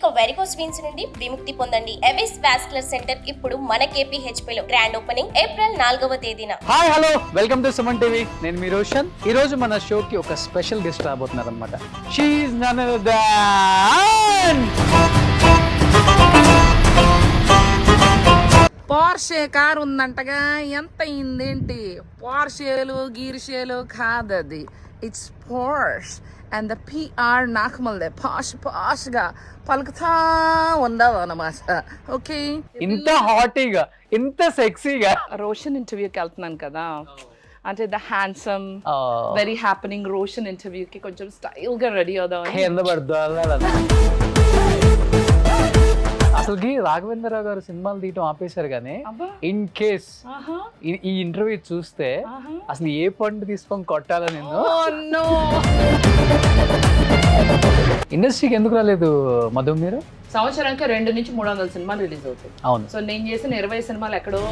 ఇక varicose veins నుండి విముక్తి పొందండి. ఎవిస్ వాస్కులర్ సెంటర్ ఇప్పుడు మన KPHP లో గ్రాండ్ ఓపెనింగ్ ఏప్రిల్ 4వ తేదీన. Hi hello welcome to Suman TV. నేను మీ రోషన్. ఈ రోజు మన షోకి ఒక స్పెషల్ గెస్ట్ రాబోతున్నారు అనమాట. She is none other than Porsche car ఉందంటగా, ఎంత అయిందేంటి? పోర్షేలు గీర్షేలు కాదది, it's Porsche. And the PR నాకమల్దే పాష్గా పలుకుతా ఉందావు అన్నమాట. ఓకే, ఇంత హాటీగా ఇంత సెక్సీగా రోషన్ ఇంటర్వ్యూకి వెళ్తున్నాను కదా, అంటే the handsome very happening Roshan ఇంటర్వ్యూకి కొంచెం స్టైల్గా రెడీ అవుదాం. ఎంత పడుతుంది అసలుకి రాఘవేంద్రరావు గారు సినిమాలు తీయటం ఆపేశారు కానీ ఇన్ కేస్ ఈ ఇంటర్వ్యూ చూస్తే అసలు ఏ పండు తీసుకొని కొట్టాలో నేను. ఇండస్ట్రీకి ఎందుకు రాలేదు మధు మీరు? సంవత్సరానికి 200 నుంచి 300 సినిమాలు రిలీజ్ అవుతాయి. అవును. సో నేను చేసిన 20 సినిమాలు ఎక్కడో.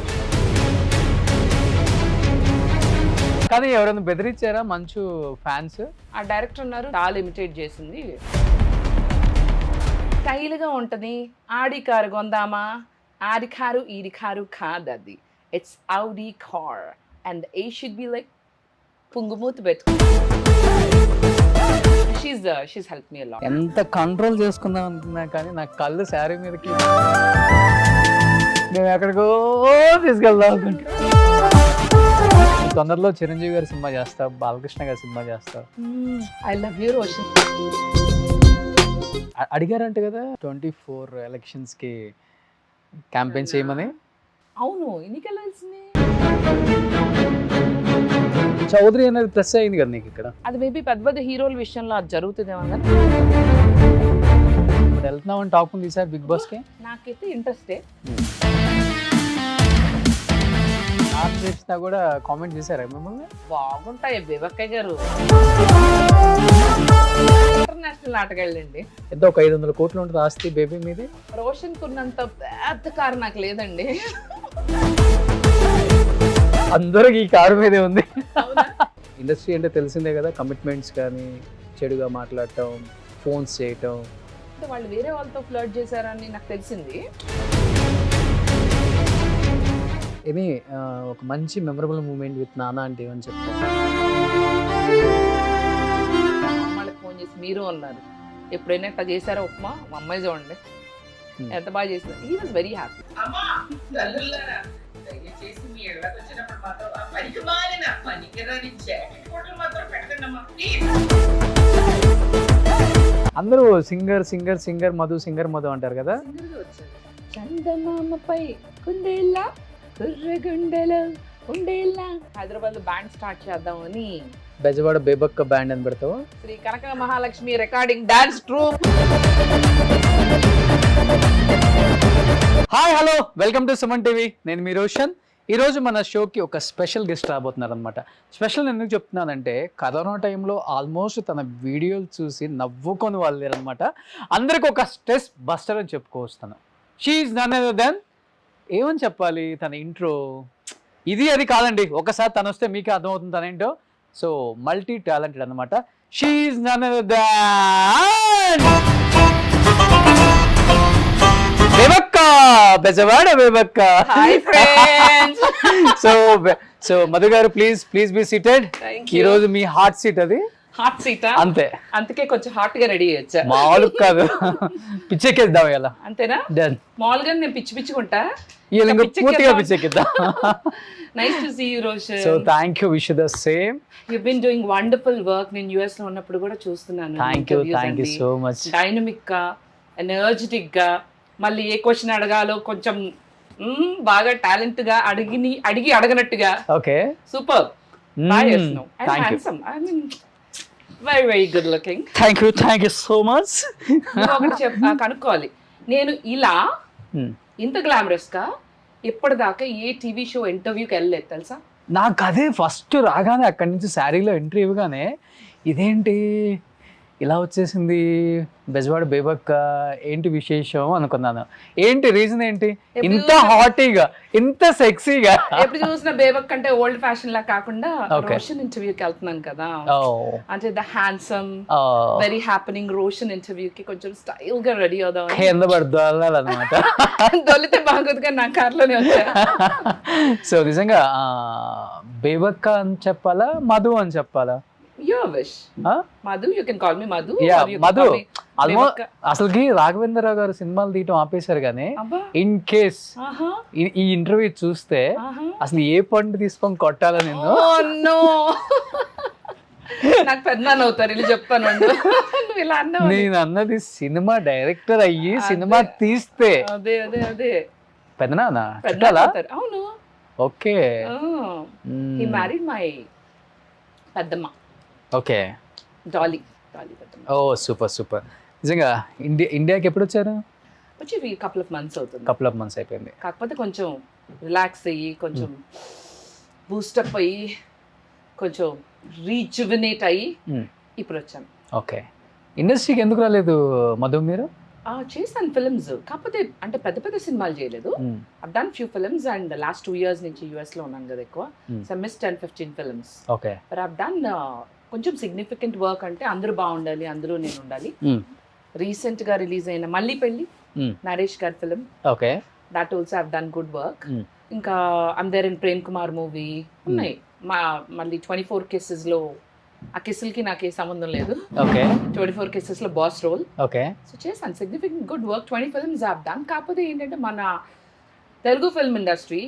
కానీ ఎవరైనా బెదిరించారా మంచు ఫ్యాన్స్? ఆ డైరెక్టర్ ఉన్నారు, చాలా ఇమిటేట్ చేసింది. స్టైల్గా ఉంటుంది. ఆడి కారు కొందామా, ఆడి కారు ఈడి కారు కాదు అది, it's Audi car and a should be like పుంగుమూతి పెట్టుకో. షీస్ హెల్ప్ మీ అలాట్. ఎంత కంట్రోల్ చేసుకుందాం అనుకున్నా కానీ నా కళ్ళు శారీ మీదకి మేము ఎక్కడికో తీసుకెళ్దాం అనుకుంటా. తొందరలో చిరంజీవి గారి సినిమా చేస్తా, బాలకృష్ణ గారి సినిమా చేస్తా. I love you Roshan. అడిగారంట కదా 24 ఎలక్షన్స్ కి క్యాంపెయిన్ చేయమని. అవును, ఎన్నికలు తెలిసింది. చౌదరి అనేది ప్రెస్ అయింది కదా నీకు ఇక్కడ. అది మేబీ పెద్ద పెద్ద హీరోల విషయంలో అది జరుగుతుందేమో కానీ ఇప్పుడు వెళ్తున్నామని టాక్ ఉంది సార్ బిగ్ బాస్ కి. నాకైతే ఇంట్రెస్టే. చేసినా కూడా కామెంట్ చేశారా మిమ్మల్ని? బాగుంటాయి వివక్కయ్య గారు. ఇంటర్నేషనల్ ఆటగాళ్ళండి. ఎంత ఒక 500 కోట్లు ఉంటుంది ఆస్తి బేబీ మీది. రోషన్ కున్నంత పెద్ద కారు నాకు లేదండి. అందరికి ఈ కారు మీదే ఉంది. ఇండస్ట్రీ అంటే తెలిసిందే కదా, కమిట్మెంట్స్ కానీ చెడుగా మాట్లాడటం, ఫోన్స్ చేయటం. అంటే వాళ్ళు వేరే వాళ్ళతో ఫ్లర్ట్ చేశారని నాకు తెలిసింది. ఇది ఒక మంచి మెమరబుల్ మూమెంట్ విత్ నానా అంటే అని చెప్తాను. అమ్మాయికి ఫోన్ చేసి మీరు అన్నారు, ఎప్పుడైనా ఇట్లా చేశారా ఉప్మా, మా అమ్మాయి చూడండి ఎంత బాగా చేసింది. He was very happy. అందరూ singer singer singer Madhu singer Madhu అంటారు కదా. చందమామపై కుందేలా కుర్రగుండెలో ఉండేలా హైదరాబాద్ లో బ్యాండ్ స్టార్ట్ చేద్దామని బెజవాడ బేబక్క బ్యాండ్ అని పెడతావు. Shri Kanaka Mahalakshmi recording dance troupe. Hi hello welcome to Suman TV. నేను మీ రోషన్. ఈ రోజు మన షోకి ఒక స్పెషల్ గెస్ట్ రాబోతున్నారు అనమాట. స్పెషల్ ఎందుకు చెప్తున్నానంటే కరోనా టైంలో ఆల్మోస్ట్ తన వీడియోలు చూసి నవ్వుకొని వాళ్ళు లేరనమాట. అందరికి ఒక స్ట్రెస్ బస్టర్ అని చెప్పుకోవస్తాను. She is none other than, ఏమని చెప్పాలి, తన ఇంట్రో ఇది అది కాదండి, ఒకసారి తను వస్తే మీకే అర్థమవుతుంది తనేంటో. సో మల్టీ టాలెంటెడ్ అనమాట. She is none other than Bebakka, Bezawada Bebakka. Hi friends. So Madhu గారు ప్లీజ్ బి సీటెడ్. ఈ రోజు మీ హాట్ సీట్ అది. హాట్ సీట్ అంతే, అందుకే కొంచెం హాట్ గా రెడీ అయ్యొచ్చా. మామూలు కాదు, పిచ్చెక్కేద్దాం ఇలా. అంతేనా? డన్. మామూలుగా నేను పిచ్చుకుంటా, పూర్తిగా పిచ్చెక్కిద్దాం. Nice to see you Roshan. So thank you, wish the same. You been doing wonderful work. నేను US లో ఉన్నప్పుడు కూడా చూస్తున్నాను. Thank you so much. Dynamic గా, ఎనర్జెటిక్ గా, మళ్ళీ ఏ క్వశ్చన్ అడగాలో కొంచెం బాగా టాలెంట్ గా అడిగి అడగనట్టుగా. Okay, super. Very very good looking. Thank you so much. ఒకటి కనుక్కోవాలి, నేను ఇలా ఇంత గ్లామరస్ గా ఇప్పటిదాకా ఏ టీవీ షో ఇంటర్వ్యూకి వెళ్ళలేదు తెలుసా. నాకు అదే ఫస్ట్ రాగానే అక్కడి నుంచి శారీలో ఎంట్రీ ఇవ్వగానే ఇదేంటి ఇలా వచ్చేసింది బెజవాడ బేబక్క, ఏంటి విశేషం అనుకున్నాను. ఏంటి రీజన్ ఏంటి ఇంత హాటీగా, ఇంత సెక్సీగా? ఎప్పుడు చూసిన బేబక్ అంటే ఓల్డ్ ఫ్యాషన్ లా కాకుండా Okay. రోషన్ ఇంటర్వ్యూకి వెళ్తున్నాను కదా, అంటే the handsome very happening Roshan interview కి కొంచెం స్టైల్ గా రెడీ అవుదాం. కింద పడుదోళ్ళనమాట. దొలితే బాగోదుగా నా కార్లోనే వచ్చా. సో నిజంగా బేబక్క అని చెప్పాలా, మధు అని చెప్పాలా? Your wish. Madhu, you can call me Madhu. Yeah, or you can Madhu. call me almost Bevakka. అసలుకి రాఘవేంద్రరావు గారు సినిమాలు తీయటం ఆపేశారు కానీ అబ్బా. ఇన్ కేస్ ఆహా. ఈ ఇంటర్వ్యూ చూస్తే ఆహా. అసలు ఏ పండు తీసుకొని కొట్టాలా నిన్ను? Oh no. నాకు పెద్దనాన్న అవుతారు ఇలా చెప్తాను. నువ్వు ఇలా అన్నావు. నేను అన్నది సినిమా డైరెక్టర్ అయ్యి సినిమా తీస్తే అదే అదే అదే పెద్దనా పెద్దనాన్న చుట్టాలా? అవుతారు. అవును. ఓకే He married my పెద్దమ్మ ఓకే. డాలీ పెద్దమ్మ. ఓ సూపర్ సూపర్. నిజంగా ఇండియాకి ఎప్పుడు వచ్చారు? వచ్చి కపుల్ ఆఫ్ మంత్స్ అవుతుంది. కపుల్ ఆఫ్ మంత్స్ అయిపోయింది. కాకపోతే కొంచెం రిలాక్స్ అయ్యి కొంచెం బూస్టప్ అయ్యి కొంచెం రీజువినేట్ అయ్యి ఇప్పుడు వచ్చాను. ఓకే. ఇండస్ట్రీకి ఎందుకు రాలేదు మధు మీరు? చేశాను ఫిల్మ్స్, కాకపోతే అంటే పెద్ద పెద్ద సినిమాలు చేయలేదు. I've done few films and the last 2 years నుంచి US లో ఉన్నాను కదా ఎక్కువ. So I missed 10-15 films. Okay. But I've done కొంచెం సిగ్నిఫికెంట్ వర్క్, అంటే అందరూ బాగుండాలి, అందరూ నేను ఉండాలి. రీసెంట్ గా రిలీజ్ అయిన మళ్ళీ పెళ్లి నరేష్ గారి film, okay, that also have done good work. ఇంకా I'm there in Prem Kumar movie ఉన్నాయి. మళ్ళీ 24 కేసెస్ లో ఆ కిస్సులకి నాకు ఏ సంబంధం లేదు. ఓకే. 24 కేసెస్ లో బాస్ రోల్. ఓకే. సో చేశాను significant good work. 20 films have done. కాకపోతే ఏంటంటే మన Telugu film industry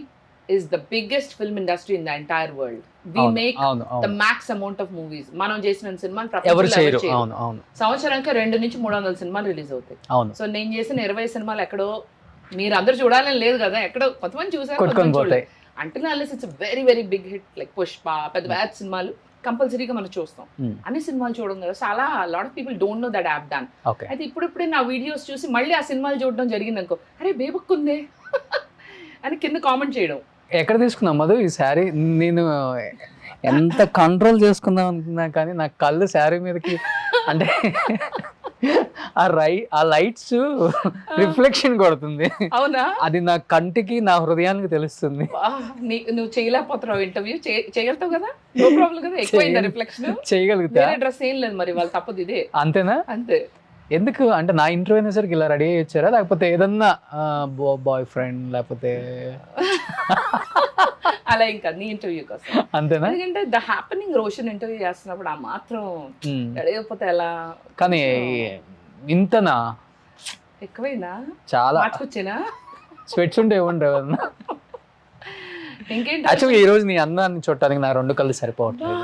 is the biggest film industry in the entire world. We make the max amount of movies. మనం చేసిన సినిమాలు ప్రపంచంలో ఎవరు చేయరు. సంవత్సరానికి 2 నుంచి 300 సినిమాలు రిలీజ్ అవుతాయి. సో నేను చేసిన 20 సినిమాలు ఎక్కడో మీరు అందరూ చూడాలని లేదు కదా, ఎక్కడో కొంతమంది చూసారు. అంటే unless it's very very big hit like Pushpa, పెద్ద పెద్ద సినిమాలు కంపల్సరీగా మనం చూస్తాం. అన్ని సినిమాలు చూడడం కదా, చాలా lot of people don't know that I have done. అయితే ఇప్పుడిప్పుడే నా వీడియోస్ చూసి మళ్ళీ ఆ సినిమాలు చూడడం జరిగింది అనుకో, అరే బేబక్ ఉందే అని కింద కామెంట్ చేయడం. ఎక్కడ తీసుకున్నాం మధు ఈ శారీ? నేను ఎంత కంట్రోల్ చేసుకుందాం అనుకున్నా కానీ నా కళ్ళు శారీ మీదకి, అంటే ఆ లైట్స్ రిఫ్లెక్షన్ కొడుతుంది. అవునా? అది నా కంటికి నా హృదయానికి తెలుస్తుంది. నువ్వు చేయలేకపోతున్నావు, ఇంటర్వ్యూ చేయగలుగుతావు కదా, నో ప్రాబ్లం కదా. ఎక్కువైందా రిఫ్లెక్షన్? చేయగలుగుతా. డ్రెస్ ఏం లేదు మరి, వాళ్ళు తప్పదు ఇదే. అంతేనా? అంతే. ఎందుకు అంటే నా ఇంటర్వ్యూ అయినసరికి ఇలా రెడీ అయ్యి వచ్చారా, లేకపోతే ఏదన్నా బాయ్ ఫ్రెండ్ లేకపోతే అలా? ఇంకా నీ ఇంటర్వ్యూ కోసం అంతేనా? ఎందుకంటే ద హ్యాపెనింగ్ రోషన్ ఇంటర్వ్యూ చేస్తున్నప్పుడు ఆ మాత్రం రెడీ అయిపోతే ఎలా? కానీ ఇంతనా ఎక్కువైనా చాలా మార్చుకొచ్చేనా? స్వెట్స్ ఉంటే ఇవ్వండి ఏమన్నా. ఇంకేంటి యాక్చువల్గా ఈ రోజు నీ అన్నాన్ని చూడటానికి నా 2 కళ్ళు సరిపోవట్లేదు.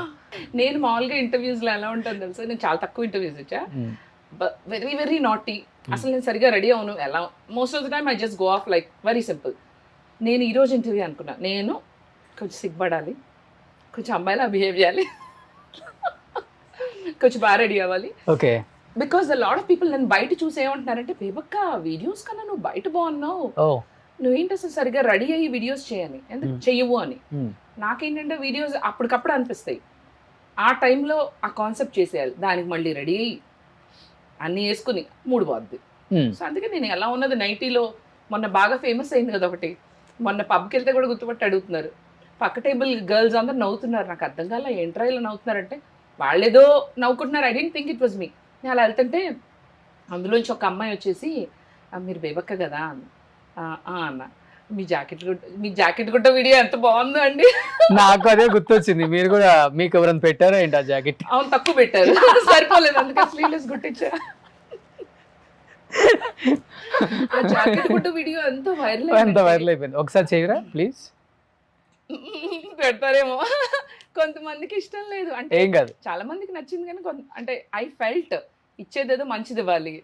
నేను మామూలుగా ఇంటర్వ్యూస్ లో ఎలా ఉంటుంది తెలుసా, నేను చాలా తక్కువ ఇంటర్వ్యూస్ ఇచ్చా. Very very naughty. అసలు నేను సరిగా రెడీ అవును. ఎలా most of the time I just go of like very simple. నేను ఈరోజు ఇంటర్వ్యూ అనుకున్నా, నేను కొంచెం సిగ్గుపడాలి, కొంచెం అమ్మాయిలా బిహేవ్ చేయాలి, కొంచెం బాగా రెడీ అవ్వాలి. Okay. Because the lot of people నన్ను బయట చూసి ఏమంటున్నారంటే, బేబక్క వీడియోస్ కన్నా నువ్వు బయట బాగున్నావు, నువ్వేంటి అసలు సరిగ్గా రెడీ అయ్యి వీడియోస్ చేయని, ఎందుకు చెయ్యవు అని. నాకేంటంటే వీడియోస్ అప్పటికప్పుడు అనిపిస్తాయి, ఆ టైంలో ఆ కాన్సెప్ట్ చేసేయాలి, దానికి మళ్ళీ రెడీ అయ్యి అన్నీ వేసుకుని మూడు పోద్ది. సో అందుకే నేను ఎలా ఉన్నది నైటీలో. మొన్న బాగా ఫేమస్ అయింది కదా ఒకటి, మొన్న పబ్కి వెళ్తే కూడా గుర్తుపట్టి అడుగుతున్నారు, పక్క టేబుల్ గర్ల్స్ అందరు నవ్వుతున్నారు. నాకు అర్థం కాల ఏంట్రా ఇలా నవ్వుతున్నారంటే, వాళ్ళేదో నవ్వుకుంటున్నారు. I don't think it was me. నేను అలా వెళ్తుంటే అందులోంచి ఒక అమ్మాయి వచ్చేసి, మీరు బేబక్క కదా అన్న, మీ జాకెట్ గుట్ట వీడియో ఎంత బాగుందో అండి. నాకు అదే గుర్తొచ్చింది, మీరు కూడా మీకు ఎవరైనా పెట్టారా ఏంటి ఆ జాకెట్? అవును, తక్కువ పెట్టారు, సరిపోలేదు, అందుకే స్లీవ్లెస్ గుట్టించా. ఆ జాకెట్ గుట్ట వీడియో ఎంత వైరల్ అయిపోయింది. ఒకసారి చేయరా ప్లీజ్. పెడతారేమో, కొంతమందికి ఇష్టం లేదు. అంటే ఏం కాదు, చాలా మందికి నచ్చింది కానీ అంటే ఐ ఫెల్ట్ ఇచ్చేదేదో మంచిది ఇవ్వాలి,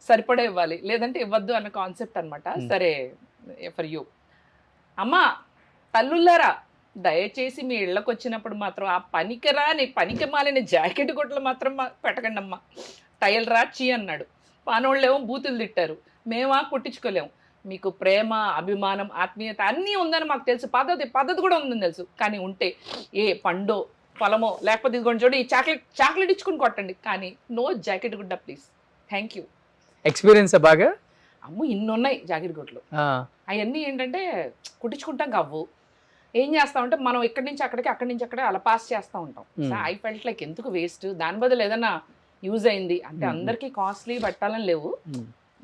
సరిపడే ఇవ్వాలి, లేదంటే ఇవ్వద్దు అన్న కాన్సెప్ట్ అనమాట. సరే ఫర్ యూ. అమ్మా తల్లుల్లారా, దయచేసి మీ ఇళ్ళకి వచ్చినప్పుడు మాత్రం ఆ పనికి మాలిన జాకెట్ గుట్టలు మాత్రం పెట్టకండి అమ్మా. టైల్ రాచి అన్నాడు, పానోళ్ళేమో బూతులు తిట్టారు, మేమా కుట్టించుకోలేము. మీకు ప్రేమ, అభిమానం, ఆత్మీయత అన్నీ ఉందని మాకు తెలుసు, పద్ధతి కూడా ఉందని తెలుసు. కానీ ఉంటే ఏ పండో పొలమో లేకపోతే ఇదిగోండి చూడండి ఈ చాక్లెట్ ఇచ్చుకుని కొట్టండి, కానీ నో జాకెట్ గుడ్డ ప్లీజ్, థ్యాంక్ యూ. ఎక్స్పీరియన్స్ బాగా. అమ్ము ఇన్ని ఉన్నాయి జాకెట్ గుడ్లు, అవన్నీ ఏంటంటే కుట్టించుకుంటాం కవ్వు. ఏం చేస్తామంటే మనం ఇక్కడి నుంచి అక్కడికి అక్కడి నుంచి అక్కడ అలా పాస్ చేస్తూ ఉంటాం. సో ఐ ఫెల్ట్ లైక్ ఎందుకు వేస్ట్, దాని బదులు ఏదైనా యూజ్ అయింది అంటే అందరికీ కాస్ట్లీ పెట్టాలని లేవు,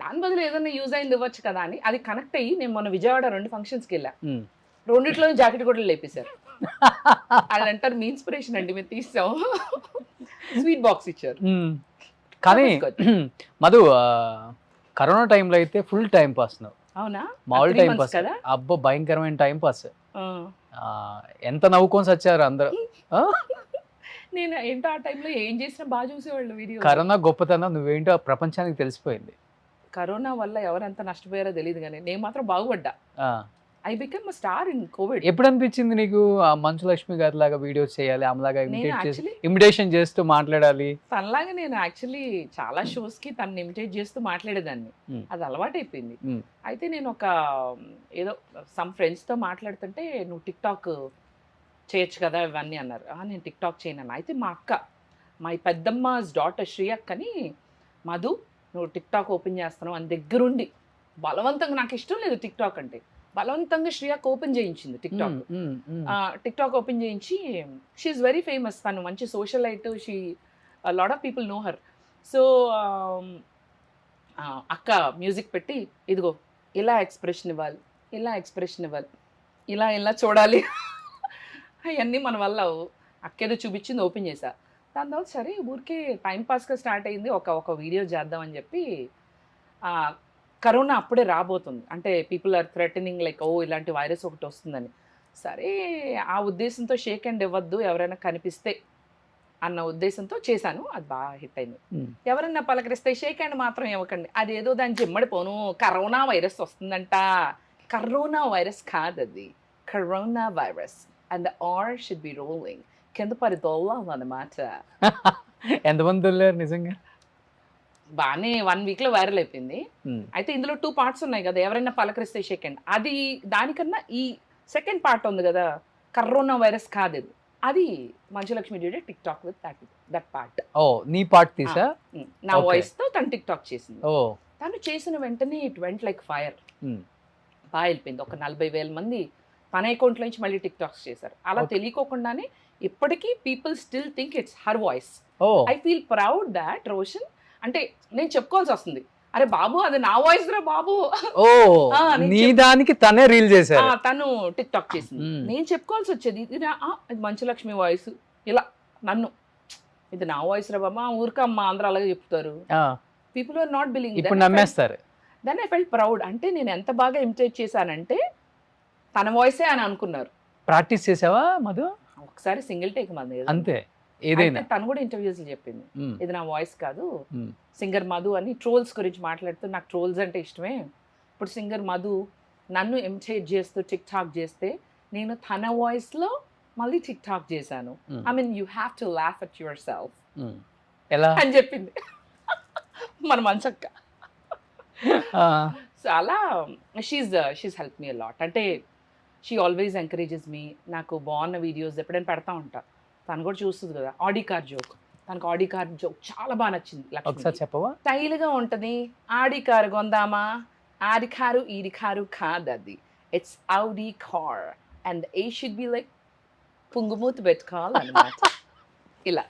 దాని బదులు ఏదైనా యూజ్ అయింది ఇవ్వచ్చు కదా అని అది కనెక్ట్ అయ్యి నేను మొన్న విజయవాడ 2 ఫంక్షన్స్కి వెళ్ళా, రెండిట్లో జాకెట్ కూడా లేపేశారు. అది అంటారు మీ ఇన్స్పిరేషన్ అండి, మేము తీసాం, స్వీట్ బాక్స్ ఇచ్చారు. కానీ మధు కరోనా టైంలో అయితే ఫుల్ టైం పాస్ నువ్వు. అవునా? మామూలు 3 టైం months పాస్ కదా? అబ్బో భయంకరమైన టైం పాస్. ఎంత నవ్వుకొని సచ్చారు అందరూ. నేను ఏంటో ఆ టైంలో ఏం చేసినా బాగా చూసేవాళ్ళు వీడియో. కరోనా గొప్పతనం నువ్వేంటో ప్రపంచానికి తెలిసిపోయింది. కరోనా వల్ల ఎవరెంత నష్టపోయారో తెలియదు కానీ నేను మాత్రం బాగుపడ్డా. I become a star in covid. ఎప్పుడు అనిపించింది నీకు మంచు లక్ష్మి గారి లాగా వీడియోస్ చేయాలి, ఆమెలాగా actually- ఇమిటేషన్ చేస్తూ మాట్లాడాలి? తనలాగా నేను యాక్చువల్లీ చాలా షోస్ కి తను ఇమిటేట్ చేస్తూ మాట్లాడేదాన్ని, అది అలవాటైపోయింది. అయితే నేను ఒక ఏదో సమ్ ఫ్రెండ్స్ తో మాట్లాడుతుంటే నువ్వు టిక్ టాక్ చేయొచ్చు కదా ఇవన్నీ అన్నారు. నేను టిక్ టాక్ చేయను. అయితే మా అక్క, మా పెద్దమ్మ డాటర్ శ్రీ అక్కని, మధు నువ్వు టిక్ టాక్ ఓపెన్ చేస్తున్నావు అని దగ్గరుండి బలవంతంగా, నాకు ఇష్టం లేదు టిక్ టాక్ అంటే, బలవంతంగా శ్రీయాక్ ఓపెన్ చేయించింది టిక్ టాక్ ఓపెన్ చేయించి. షీఈస్ వెరీ ఫేమస్, తను మంచి socialite, she lot of people know her. So అక్క మ్యూజిక్ పెట్టి ఇదిగో ఇలా ఎక్స్ప్రెషన్ ఇవ్వాలి, ఇలా ఎక్స్ప్రెషన్ ఇవ్వాలి, ఇలా ఇలా చూడాలి, అవన్నీ మన వల్ల అక్కేదో చూపించింది, ఓపెన్ చేశా. దాని తర్వాత సరే ఊరికే టైంపాస్గా స్టార్ట్ అయింది, ఒక వీడియో చేద్దామని చెప్పి. కరోనా అప్పుడే రాబోతుంది అంటే పీపుల్ ఆర్ థ్రెటనింగ్ లైక్ ఓ ఇలాంటి వైరస్ ఒకటి వస్తుందని. సరే ఆ ఉద్దేశంతో షేక్ హ్యాండ్ ఇవ్వద్దు ఎవరైనా కనిపిస్తే అన్న ఉద్దేశంతో చేశాను, అది బాగా హిట్ అయింది. ఎవరైనా పలకరిస్తే షేక్ హ్యాండ్ మాత్రం ఇవ్వకండి, అది ఏదో దాని జిమ్మడిపోను కరోనా వైరస్ వస్తుందంట. కరోనా వైరస్ కాదు అది, corona virus and the R should be rolling, కింద పడి దొల్లాలన్నమాట. ఎంతమంది దొల్లారు నిజంగా? బాగానే 1 week లో వైరల్ అయిపోయింది. అయితే ఇందులో 2 parts ఉన్నాయి కదా, ఎవరైనా పలకరిస్తే సెకండ్, అది దానికన్నా ఈ సెకండ్ పార్ట్ ఉంది కదా కరోనా వైరస్ కాదు, అది Manchu Lakshmi did tik tok with that part. ఓ నీ పార్ట్ తీసా? నా వాయిస్ తో తను టిక్ టాక్ చేసింది. తను చేసిన వెంటనే ఇట్ వెంట్ లైక్ ఫైర్, బాగా వెళ్ళిపోయింది. ఒక 40,000 మంది తన అకౌంట్లో నుంచి మళ్ళీ టిక్ టాక్స్ చేశారు. అలా తెలియకోకుండానే ఇప్పటికీ people still think it's her voice. I feel proud that Roshan, అంటే నేను చెప్పుకోవాల్సి వస్తుంది, అరే బాబు అది నా వాయిస్ రా బాబు. నీ దానికి తనే రీల్ చేశారు, తను టిక్ టాక్ చేసింది. నేను చెప్పుకోవాల్సి వచ్చేది ఇది మంచులక్ష్మి వాయిస్, ఇలా నన్ను ఇది నా వాయిస్ రా బాబా ఊరికమ్మ అందరూ అలాగే చెప్తారు. పీపుల్ ఆర్ నాట్ బిలీవింగ్, ఇప్పుడు నమ్మేస్తారు. దెన్ ఐ ఫెల్ట్ ప్రౌడ్, అంటే నేను ఎంత బాగా ఇమిటేట్ చేశానంటే తన వాయిసే అని అనుకున్నారు. ప్రాక్టీస్ చేసావా మధు? ఒకసారి సింగిల్ టేక్ మంది అంతే, ఏదైనా. తను కూడా ఇంటర్వ్యూస్ చెప్పింది ఇది నా వాయిస్ కాదు, సింగర్ మధు అని. ట్రోల్స్ గురించి మాట్లాడుతూ నాకు ట్రోల్స్ అంటే ఇష్టమే. ఇప్పుడు సింగర్ మధు నన్ను ఇమిటేట్ చేస్తూ టిక్ టాక్ చేస్తే నేను తన వాయిస్ లో మళ్ళీ టిక్ టాక్ చేశాను. I mean you have to laugh at your self అని చెప్పింది మన మంచక్క. సో అలా షీస్ హెల్ప్ మీ లాట్, అంటే షీ ఆల్వేస్ ఎంకరేజెస్ మీ. నాకు బాగున్న వీడియోస్ ఎప్పుడైనా పెడతా ఉంటా, తను కూడా చూస్తుంది కదా. ఆడి కార్ జోక్, తనకు ఆడి కార్ జోక్ చాలా బాగా నచ్చింది. ఒకసారి చెప్పవా? స్టైల్ గా ఉంటది, ఆడి కారు కొందామా, ఆడి కారు ఈడి కారు కాదు అది, it's Audi car and a should be like పుంగుమూతి పెట్టుకోవాలన్నమాట ఇలా.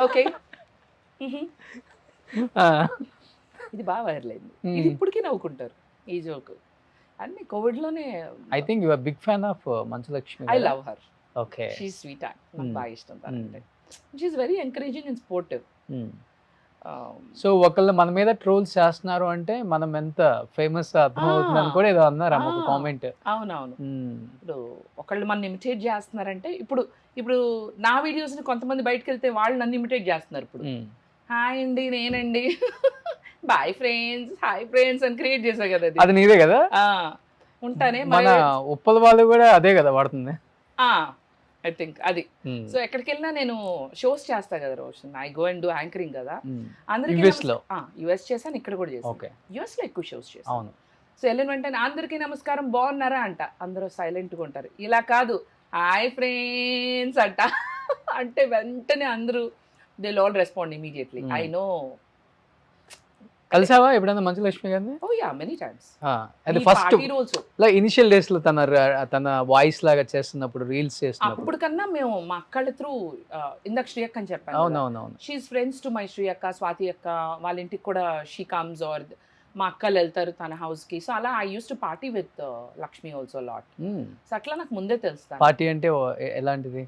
ఓకే ఇది బాగా వైరల్ అయింది, ఇది ఇప్పటికీ నవ్వుకుంటారు ఈ జోక్. అన్ని కోవిడ్ లోనే. I think you are big fan of Manchu Lakshmi. I love her. Okay, she is sweetheart, నాకు బాగా ఇష్టం తనంటే. She is very encouraging and sportive. So ఒకళ్ళు మన మీద ట్రోల్స్ చేస్తున్నారు అంటే మనం ఎంత ఫేమస్ అర్థమవుతుందని కూడా ఏదో అన్నారు ఒక కామెంట్. అవునవును, ఇప్పుడు ఒకళ్ళు మన ఇమిటేట్ చేస్తున్నారంటే, ఇప్పుడు నా వీడియోస్ ని కొంతమంది బయటకు వెళ్తే వాళ్ళు నన్ను ఇమిటేట్ చేస్తున్నారు. ఇప్పుడు హాయ్ అండి నేనండి బాయ్ ఫ్రెండ్స్ హాయ్ ఫ్రెండ్స్ అని క్రియేట్ చేశా కదా, అది నీదే కదా. ఉంటానే మన ఉప్పల వాళ్ళు కూడా అదే కదా వాడుతుంది ఐ థింక్ అది. సో ఎక్కడికి వెళ్ళినా నేను షోస్ చేస్తా కదా Roshan, I go and do anchoring కదా. అందరికీ యుఎస్ చేశాను, ఇక్కడ కూడా చేశాను. యుఎస్ లో ఎక్కువ షోస్ చేశాను. సో వెళ్ళిన వెంటనే అందరికీ నమస్కారం బాగున్నారా అంట, అందరూ సైలెంట్గా ఉంటారు. ఇలా కాదు హాయ్ ఫ్రెండ్స్ అంట అంటే వెంటనే అందరూ they all respond immediately. I know. కలిసావా ఎప్పుడైనా మంచు లక్ష్మి గారిని? Oh yeah, many times. అది ఫస్ట్ ఆల్సో ఇనిషియల్ డేస్ లో తన వాయిస్ లాగా చేస్తున్నప్పుడు, రీల్స్ చేస్తున్నప్పుడు. అప్పుడు కన్నా మేము మా అక్కళ్ళ త్రూ ఇందాక శ్రీయక్క అని చెప్పాను. అవునవునవును. షీఈస్ ఫ్రెండ్స్ టు మై శ్రీయక్క, స్వాతి అక్క వాళ్ళ ఇంటికి కూడా షీ కమ్స్, ఆర్ మా అక్కలు వెళ్తారు తన హౌస్ కి. సో అలా I use to party with Lakshmi also lot. So అట్లా నాకు ముందే తెలుస్తాను. పార్టీ అంటే ఎలాంటిది?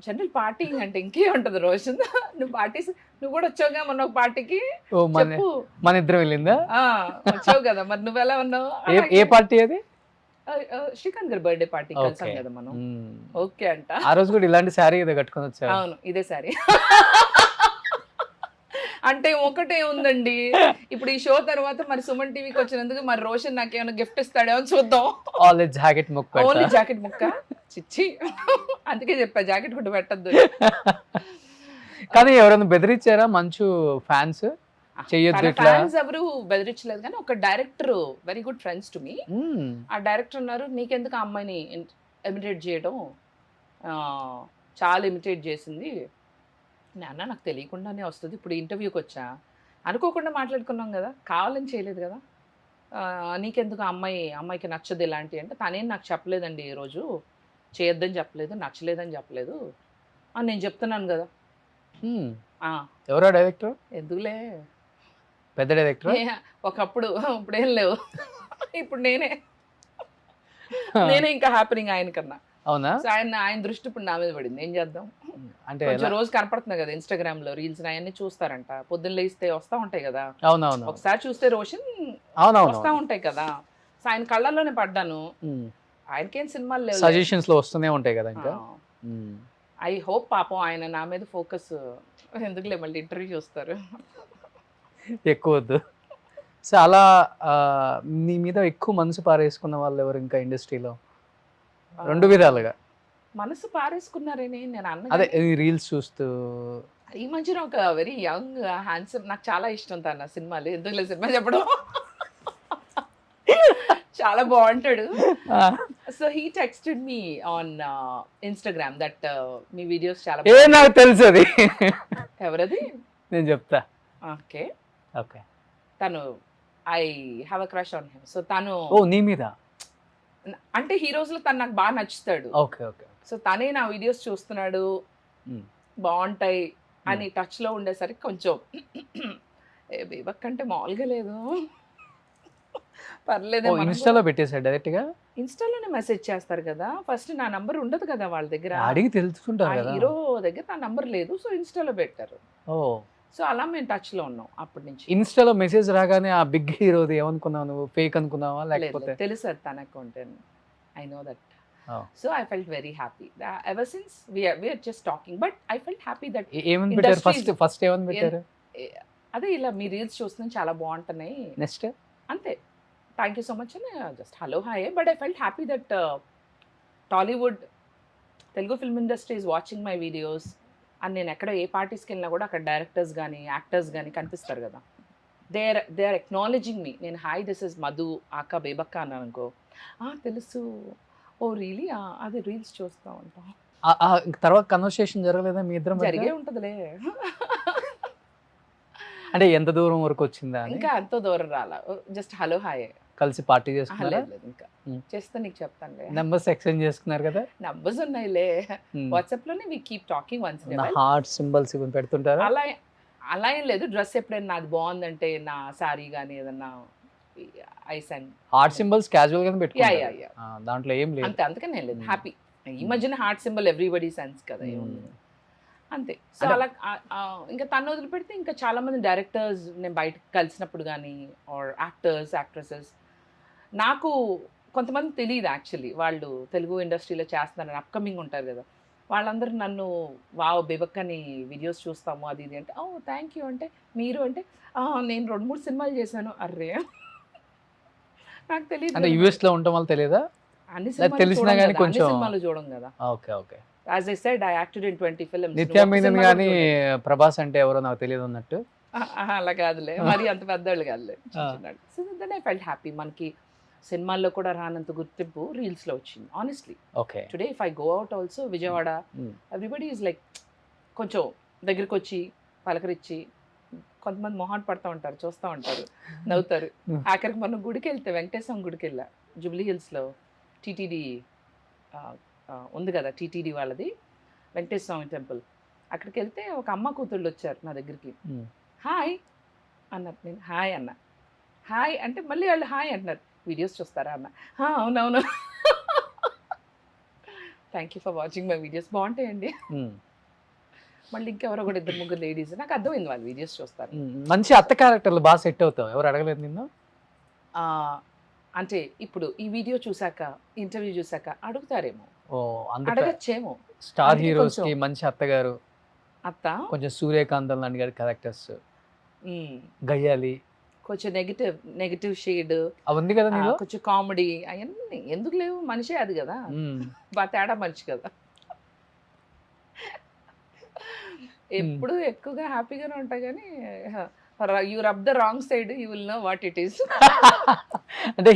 జనరల్ పార్టీ అంటే ఇంకే ఉంటది రోషన్. నువ్వు పార్టీస్ నువ్వు కూడా వచ్చావుగా మొన్న ఒక పార్టీకి. ఓ మన ఇద్దరం వెళ్ళిందా? వచ్చావు కదా, మరి నువ్వు ఎలా ఉన్నావు? ఏ పార్టీ అది? శ్రీకాంత్ గారి బర్త్డే పార్టీ కలిసాం కదా మనం. ఓకే అంట. ఆ రోజు కూడా ఇలాంటి శారీ ఏదో కట్టుకొని వచ్చా. అవును, ఇదే సారీ. అంటే ఒకటే ఉందండి, ఇప్పుడు ఈ షో తర్వాత మరి సుమన్ టీవీకి వచ్చినందుకు మరి రోషన్ నాకేమైనా గిఫ్ట్ ఇస్తాడేమో చూద్దాం. ఓన్లీ జాకెట్ ముక్క. ఓన్లీ జాకెట్ ముక్క, చిచ్చి. అందుకే చెప్పా జాకెట్ కూడా పెట్టద్దు. కానీ ఎవరైనా బెదిరించారా మంచు ఫ్యాన్స్? చెయ్యొద్దు ఇట్లా. ఫ్యాన్స్ ఎవరు బెదిరించలేదు, కానీ ఒక director very good friends to me. ఆ డైరెక్టర్ ఉన్నారు, నీకెందుకు ఆ అమ్మాయిని ఇమిటేట్ చేయడం, చాలా ఇమిటేట్ చేసింది నాన్న, నాకు తెలియకుండానే వస్తుంది. ఇప్పుడు ఇంటర్వ్యూకి వచ్చా, అనుకోకుండా మాట్లాడుకున్నాం కదా, కావాలని చేయలేదు కదా, నీకెందుకు అమ్మాయికి నచ్చదు ఇలాంటి అంటే, తనేం నాకు చెప్పలేదండి, ఈరోజు చేయొద్దని చెప్పలేదు, నచ్చలేదని చెప్పలేదు అని నేను చెప్తున్నాను కదా. ఎవరో డైరెక్టర్? ఎందుకులే, పెద్ద డైరెక్టర్. ఒకప్పుడు, ఇప్పుడేం లేవు, ఇప్పుడు నేనే ఇంకా హ్యాపీనింగ్ ఆయన కన్నా. అవునా? ఆయన దృష్టి ఇప్పుడు నా మీద పడింది, ఏం చేద్దాం. అంటే రోజు కనపడుతుంది కదా ఇన్స్టాగ్రామ్ లో రీల్స్, అవన్నీ చూస్తారంట, పొద్దున్న లేస్తే వస్తా ఉంటాయి కదా. అవునవును. ఒకసారి చూస్తే రోషన్ వస్తా ఉంటాయి కదా. సో ఆయన కళ్ళల్లోనే పడ్డాను. ఆయనకేం సినిమాలు లేవు, సజెషన్స్ లో వస్తూనే ఉంటాయి కదా. ఇంకా ఐ హోప్ పాపం ఆయన నా మీద ఫోకస్, ఎందుకులే మళ్ళీ ఇంటర్వ్యూ చూస్తారు, ఎక్కువ వద్దు. సో అలా నీ మీద ఎక్కువ మనసు పారేసుకున్న వాళ్ళు ఎవరు ఇంకా ఇండస్ట్రీలో? రెండు విధాలుగా మనసు పారేసుకున్నారని నేను అన్న. అదే రీల్స్ చూస్తూ ఈ మధ్యన ఒక వెరీ యంగ్ హ్యాండ్సమ్, నాకు చాలా ఇష్టం తన సినిమాలు, ఎందుకులే సినిమా చెప్పడం, చాలా బాగుంటాడు. So he texted me on Instagram that మీ వీడియోస్ చాలా నాకు తెలుసు అది. ఎవరది? నేను చెప్తా. Okay okay. తను I have a crush on him. So తను నీ మీద అంటే హీరోస్ లో తను నాకు బాగా నచ్చుతాడు. Okay okay. సో తనే నా వీడియోస్ చూస్తున్నాడు, బాగుంటాయి అని టచ్ లో ఉండేసరికి కొంచెం బేబక్ అంటే మామూలుగా లేదు, పర్లేదు. ఇన్స్టాలో పెట్టేశాడు డైరెక్ట్ గా? ఇన్స్టాలోనే మెసేజ్ చేస్తారు కదా, ఫస్ట్ నా నంబర్ ఉండదు కదా వాళ్ళ దగ్గర, అడిగి తెలుసుకుంటారు కదా. హీరో దగ్గర నా నంబర్ లేదు, సో ఇన్స్టాలో పెట్టారు. ఓ, సో అలా మేము టచ్ లో ఉన్నాం అప్పటి నుంచి. ఇన్స్టాలో మెసేజ్ రాగానే ఆ బిగ్ హీరోది ఏమనుకున్నావు నువ్వు? ఫేక్ అనుకున్నావా లేకపోతే? తెలుసు అది తన account, I know that. So I felt very happy ever since we are just talking, but I felt happy that. ఏమని పెట్టారు ఫస్ట్ ఏమని పెట్టారు? అదే ఇలా మీ రీల్స్ చూస్తున్నాను చాలా బాగుంటున్నాయి, నెక్స్ట్ అంతే, థ్యాంక్ యూ సో మచ్ అని just hello hi. But I felt happy that Tollywood Telugu film industry is watching my videos అని. నేను ఎక్కడ ఏ పార్టీస్కి వెళ్ళినా కూడా అక్కడ డైరెక్టర్స్ కానీ యాక్టర్స్ కానీ కనిపిస్తారు కదా, దే ఆర్ ఎక్నాలజింగ్ మీ. నేను హాయ్ దిస్ ఇస్ మధు ఆకా బేబక్క అన్నాను అనుకో, తెలుసు, ఓ రియలీ, అది రీల్స్ చూస్తూ ఉంటాం. తర్వాత కన్వర్సేషన్ జరగలేదా మీ ఇద్దరం? జరిగే ఉంటుందిలే. అంటే ఎంత దూరం వరకు వచ్చిందా? ఇంకా ఎంతో దూరం రాలా, జస్ట్ హలో హాయ్. కలిసి పార్టీ చేసుకున్నారా? ఇంకా చేస్తే నీకు చెప్తానులే. నంబర్స్ ఎక్స్చేంజ్ చేసుకున్నారు కదా? నంబర్స్ ఉన్నాయిలే, వాట్సాప్ లోనే we keep talking once. Heart symbols ఇవి పెడుతుంటారా? అలా ఏం లేదు, డ్రెస్ ఎప్పుడైనా నాది బాగుందంటే నా సారీ కానీ ఏదన్నా ice and heart symbols casual గా పెట్టుకుంటారు, దాంట్లో ఏం లేదు. అంతే, అందుకని నేను లేదు హ్యాపీ. ఈ మధ్యన హార్ట్ సింబల్ ఎవ్రీబడి సెన్స్ కదా, అంతే. సో అలా ఇంకా తను వదిలిపెడితే ఇంకా చాలా మంది డైరెక్టర్స్ నేను బయటకు కలిసినప్పుడు కానీ, ఆర్ యాక్టర్స్ యాక్ట్రెసెస్, నాకు కొంతమంది తెలియదు యాక్చువల్లీ, వాళ్ళు తెలుగు ఇండస్ట్రీలో చేస్తున్నారని, అప్కమింగ్ ఉంటారు కదా, వాళ్ళందరూ నన్ను వావ్ బేబక్కని వీడియోస్ చూస్తాము అది ఇది అంటే, థ్యాంక్ యూ అంటే, మీరు అంటే నేను 2-3 సినిమాలు చేశాను. అర్రే నాకు తెలియదు. అంటే యూఎస్ లో ఉండటం వల్ల తెలియదా? అన్ని సినిమాలు చూడం కదా. Okay okay. As I said, I acted in 20 films. నిత్యా మీనన్ గాని ప్రభాస్ అంటే ఎవరో నాకు తెలియదు అన్నట్టు. అలా కాదులే, మరి అంత పెద్దవాళ్ళు కాదులే. So then I felt happy. మనకి సినిమాల్లో కూడా రానంత గుర్తింపు రీల్స్లో వచ్చింది honestly. Okay. Today if I go out also Vijayawada, everybody is like కొంచెం దగ్గరికి వచ్చి పలకరించి, కొంతమంది మొహాట్ పడతా ఉంటారు, చూస్తూ ఉంటారు, నవ్వుతారు. ఆఖరికి మనం గుడికి వెళ్తే వెంకటేశ్వర గుడికి వెళ్ళా, జూబ్లీ హిల్స్లో టీటీడీ ఉంది కదా, టీటీడీ వాళ్ళది వెంకటేశ్వర స్వామి టెంపుల్. అక్కడికి వెళ్తే ఒక అమ్మ కూతుళ్ళు వచ్చారు నా దగ్గరికి. హాయ్ అన్నారు. నేను హాయ్ అన్న. హాయ్ అంటే మళ్ళీ వాళ్ళు హాయ్ అంటున్నారు. వీడియోస్ చూస్తారా అన్న. అవునవును, thank you for watching my videos, బాగుంటాయండి. మళ్ళీ ఇంకెవరో కూడా 2-3 లేడీస్, నాకు అర్థమైంది వాళ్ళు వీడియోస్ చూస్తారు. మంచి అత్త క్యారెక్టర్లు బాగా సెట్ అవుతావు. ఎవరు అడగలేదు నిన్ను? అంటే ఇప్పుడు ఈ వీడియో చూసాక, ఇంటర్వ్యూ చూసాక అడుగుతారేమో, ఓ, అడగచ్చేమో. స్టార్ అందుకే హీరోస్ కి కొంచెం మంచి అత్తగారు, అత్త కొంచెం సూర్యకాంతం లాంటి గారి క్యారెక్టర్స్, గయ్యాలి కొంచెం నెగిటివ్ షేడ్ అవి ఉంది కదా నీలో. కొంచెం కామెడీ, అవన్నీ ఎందుకు లేవు, మనిషే అది కదా, బాగా తేడా మనిషి కదా. ఎప్పుడు ఎక్కువగా హ్యాపీగానే ఉంటా, కానీ you rub the wrong side you will know what it is. అంటే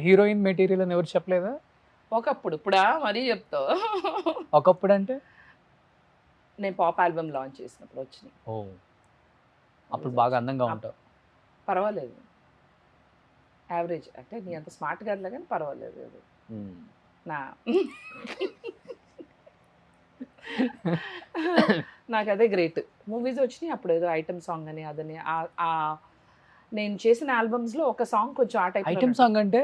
హీరోయిన్ మెటీరియల్ అని ఎవరు చెప్పలేదా? ఒకప్పుడు, ఇప్పుడా మరీ చెప్తావు. ఒకప్పుడు అంటే నేను పాప్ ఆల్బమ్ లాంచ్ చేసినప్పుడు వచ్చినాయి. ఓ, అప్పుడు బాగా అందంగా ఉంటావు. పర్వాలేదు, యావరేజ్, అంటే నీ అంత స్మార్ట్ కాదులే కానీ పర్వాలేదు. నా నాకు అదే గ్రేట్. మూవీస్ వచ్చినాయి అప్పుడు, ఏదో ఐటమ్ సాంగ్ అని అదని. నేను చేసిన ఆల్బమ్స్ లో ఒక సాంగ్ కొంచెం ఆ టైప్ ఐటమ్ సాంగ్ అంటే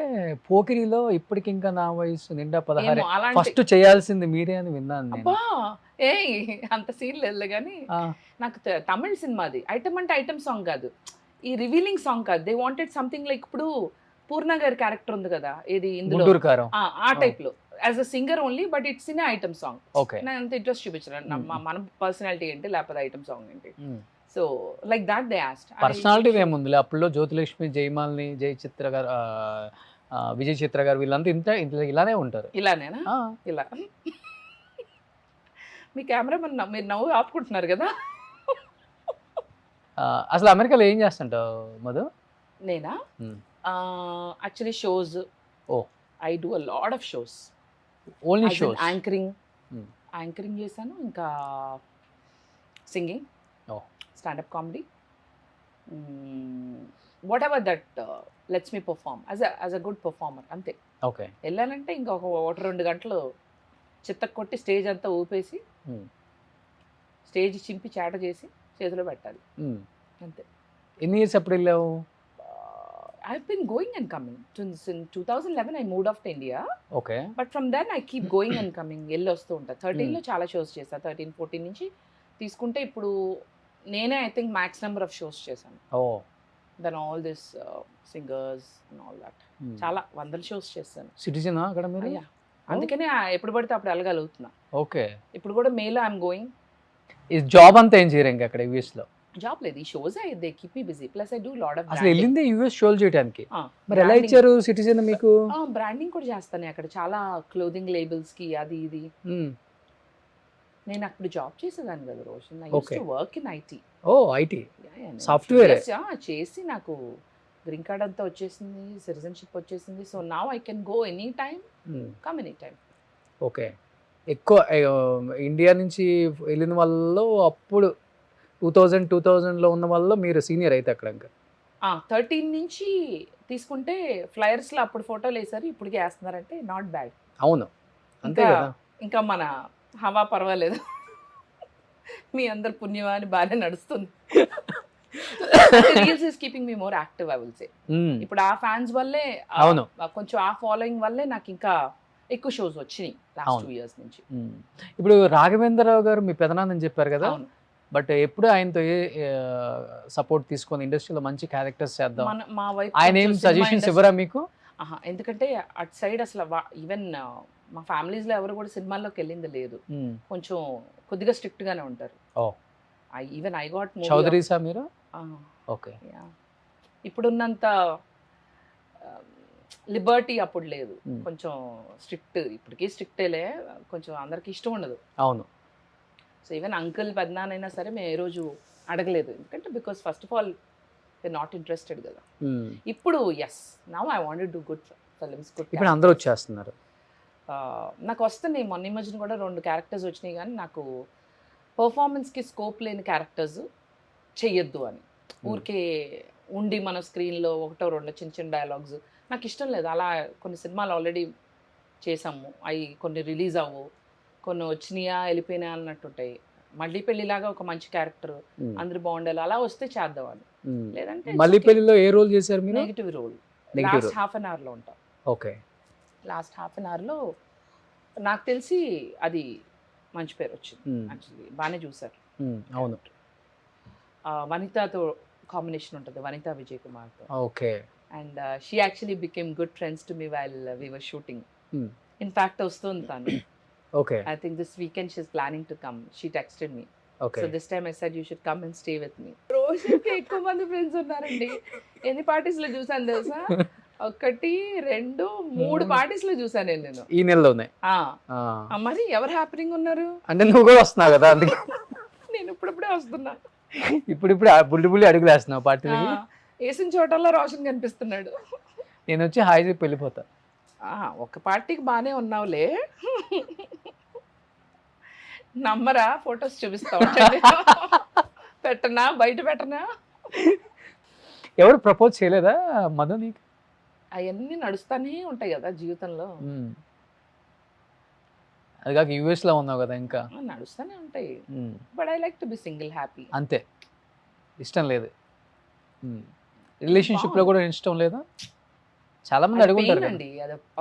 పోకిరిలో ఇప్పటికి ఇంకా నా వయసు నిండా 16 అలాంటి. ఫస్ట్ చేయాల్సింది మీరే అని విన్నాను నేను. అబ్బా, అంత సీన్ లేదు కానీ నాకు తమిళ్ సినిమాది ఐటమ్ అంటే ఐటమ్ సాంగ్ కాదు, ఈ రివీలింగ్ సాంగ్ కాదు. దే వాంటెడ్ సంథింగ్ లైక్, ఇప్పుడు పూర్ణ గారి క్యారెక్టర్ ఉంది కదా, ఇది ఇందులో గుంటూరు కారం, ఆ టైప్ లో as a singer only, but it's in item song. Okay. నేను అంత ఇంట్రెస్ట్ చూపించాను, మన పర్సనాలిటీ ఏంటి లేకపోతే ఐటమ్ సాంగ్ ఏంటి. So like that they asked. Personality ఏముంది అప్పుడులో జ్యోతిలక్ష్మి, జయమాలిని, జయ చిత్ర గారు, విజయ్ చిత్ర గారు, వీళ్ళంతా ఇంత ఇలానే ఉంటారు. ఇలానేనా? ఇలా మీ కెమెరా మీరు నవ్వు ఆపుకుంటున్నారు కదా. అసలు అమెరికాలో ఏం చేస్తుంటావు మధు? నేనా? Actually shows. Oh, I do a lot of shows. Only shows? Anchoring చేశాను, ఇంకా singing, stand up comedy, whatever that lets me perform as a good performer, అంతే. ఓకే. వెళ్ళానంటే ఇంకా 1-2 గంటలు చిత్త కొట్టి స్టేజ్ అంతా ఊపేసి, స్టేజ్ చింపి చేట చేసి చేతిలో పెట్టాలి, అంతే. ఎన్ని ఇయర్స్ ఎప్పుడు వెళ్ళావు? I've been going and coming. Since 2011 I moved off to India. Okay. But from then I keep going and coming. వెళ్ళి వస్తూ ఉంటా. 13 లో చాలా షోస్ చేశా. 13-14 నుంచి తీసుకుంటే ఇప్పుడు నేనే I think max number of shows చేశాను. Then all this singers and all that. చాలా 100 షోస్ చేశాను. సిటిజన్ అక్కడ మీరు? అందుకనే ఎప్పుడు పడితే అప్పుడు వెళ్ళగలుగుతున్నా. ఓకే. ఇప్పుడు కూడా మేలో ఐఎమ్ గోయింగ్. ఈ జాబ్ అంతా ఏం చేయరు ఇంకా అక్కడ యూఎస్ లో? జాబ్ లేదు, ఈ shows they keep me busy. Plus I do lot of. అసలు వెళ్ళింది యూఎస్ షోలు చేయడానికి, మరి ఎలా ఇచ్చారు సిటిజన్ మీకు? బ్రాండింగ్ కూడా చేస్తాను అక్కడ, చాలా క్లోదింగ్ లేబుల్స్ కి, అది ఇది. నేను అప్పుడు జాబ్ చేసేదాన్ని కదా Roshan. I used to work in IT. Oh, IT software చేసి నాకు గ్రీన్ కార్డ్ అంతా వచ్చేసింది, సిటిజన్షిప్ వచ్చేసింది. So now I can go any time, come any time. Okay. ఎక్కువ ఇండియా నుంచి వెళ్ళిన వాళ్ళు అప్పుడు 2000లో ఉన్న వాళ్ళు మీరు సీనియర్ అయితే అక్కడ ఇంకా 13 నుంచి తీసుకుంటే ఫ్లయర్స్లో అప్పుడు ఫోటోలు వేసారు, ఇప్పటికే వేస్తున్నారంటే నాట్ బ్యాడ్. అవును, అంతే కదా. ఇంకా మన హవా పర్వాలేదు, మీ అందరు పుణ్యమాని బాగానే నడుస్తుంది. Reels is keeping me more active I will say. ఇప్పుడు ఆ ఫ్యాన్స్ వల్లే, అవును, కొంచెం ఆ ఫాలోయింగ్ వల్లే నాకు ఇంకా ఎక్కువ షోస్ వచ్చినాయి లాస్ట్ 2 years నుంచి. ఇప్పుడు రాఘవేంద్రరావు గారు మీ పెదనాన్నని చెప్పారు కదా, బట్ ఎప్పుడు ఆయనతో సపోర్ట్ తీసుకొని ఇండస్ట్రీలో మంచి క్యారెక్టర్స్ చేద్దాం, మా వైపు ఆయన ఏం సజెషన్స్ ఇవ్వరా మీకు? ఎందుకంటే అటు సైడ్ అసలు ఈవెన్ మా ఫ్యామిలీస్లో ఎవరు కూడా సినిమాల్లోకి వెళ్ళింది లేదు, కొంచెం కొద్దిగా స్ట్రిక్ట్ గానే ఉంటారు. ఈవెన్ ఐ గాట్ చౌదరీసా మీరు? ఓకే. ఇప్పుడున్నంత లిబర్టీ అప్పుడు లేదు, కొంచెం స్ట్రిక్ట్. ఇప్పటికీ స్ట్రిక్టేలే, కొంచెం అందరికి ఇష్టం ఉండదు. అవును. సో ఈవెన్ అంకుల్ పెద్దనాన్నైనా సరే మేము ఏ రోజు అడగలేదు, ఎందుకంటే because first of all they not interested కదా. ఇప్పుడు yes, now I want to do good films. ఇప్పుడు అందరూ వచ్చేస్తున్నారు. నాకు వస్తున్నాయి, మొన్న ఈ మధ్యన కూడా 2 క్యారెక్టర్స్ వచ్చినాయి, కానీ నాకు పర్ఫార్మెన్స్కి స్కోప్ లేని క్యారెక్టర్స్ చెయ్యొద్దు అని. ఊరికే ఉండి మన స్క్రీన్లో 1-2 చిన్న చిన్న డైలాగ్స్ నాకు ఇష్టం లేదు. అలా కొన్ని సినిమాలు ఆల్రెడీ చేసాము, అవి కొన్ని రిలీజ్ అవ్వు, కొన్ని వచ్చినాయా వెళ్ళిపోయినా అన్నట్టుంటాయి. మళ్ళీ పెళ్లిలాగా ఒక మంచి క్యారెక్టర్ అందరు బాగుండాలి అలా వస్తే చేద్దాం అని. లేదంటే మళ్ళీ పెళ్లిలో ఏ రోల్ చేశారు మీరు? Negative role. Negative last half an అవర్లో ఉంటాం. ఓకే. లాస్ట్ హాఫ్ అన్ అవర్లో నాకు తెలిసి అది మంచి పేరు వచ్చింది. యాక్చువల్లీ బాగానే చూసారు. అవును. వనితతో కాంబినేషన్ ఉంటుంది, వనిత విజయ్ కుమార్తో. Okay. And she actually became good friends to me while we were shooting. In fact వస్తుంది తను. Okay. I think this weekend she's planning to come. She texted me. Okay. So this time I said you should come and stay with me. రోషన్కి ఎక్కువ మంది friends ఉన్నారండి. ఎన్ని parties లో చూసాను తెలుసా? 1, 2, 3 parties లో చూసాను నేను. ఈ నెలలోనే. మరి ఎవరు హ్యాపీగా ఉన్నారు అంటే నువ్వు కూడా వస్తున్నావు కదా అందుకే. నేను ఇప్పుడిప్పుడే వస్తున్నా. ఇప్పుడు బుల్లి అడుగులు వేస్తున్నావు పార్టీలకి. వేసిన చోటల్లో రోషన్ కనిపిస్తున్నాడు. నేను వచ్చి హాయి చెప్పి వెళ్ళిపోతా. ఒక పార్టీకి బాగానే ఉన్నావులే, నమ్మరా? ఫొటోస్ చూపిస్తా పెట్టనా, బయట పెట్టనా? ఎవరు ప్రపోజ్ చేయలేదా మధు నీకు? అవన్నీ నడుస్తానే ఉంటాయి కదా జీవితంలో. అది కాక యూఎస్ లో ఉన్నావు కదా ఇంకా. నడుస్తానే ఉంటాయి. But I like to be single happy. అంతే, ఇష్టం లేదు. రిలేషన్షిప్ లో కూడా ఇష్టం లేదా? చాలా మంది అడుగుంటారు అండి.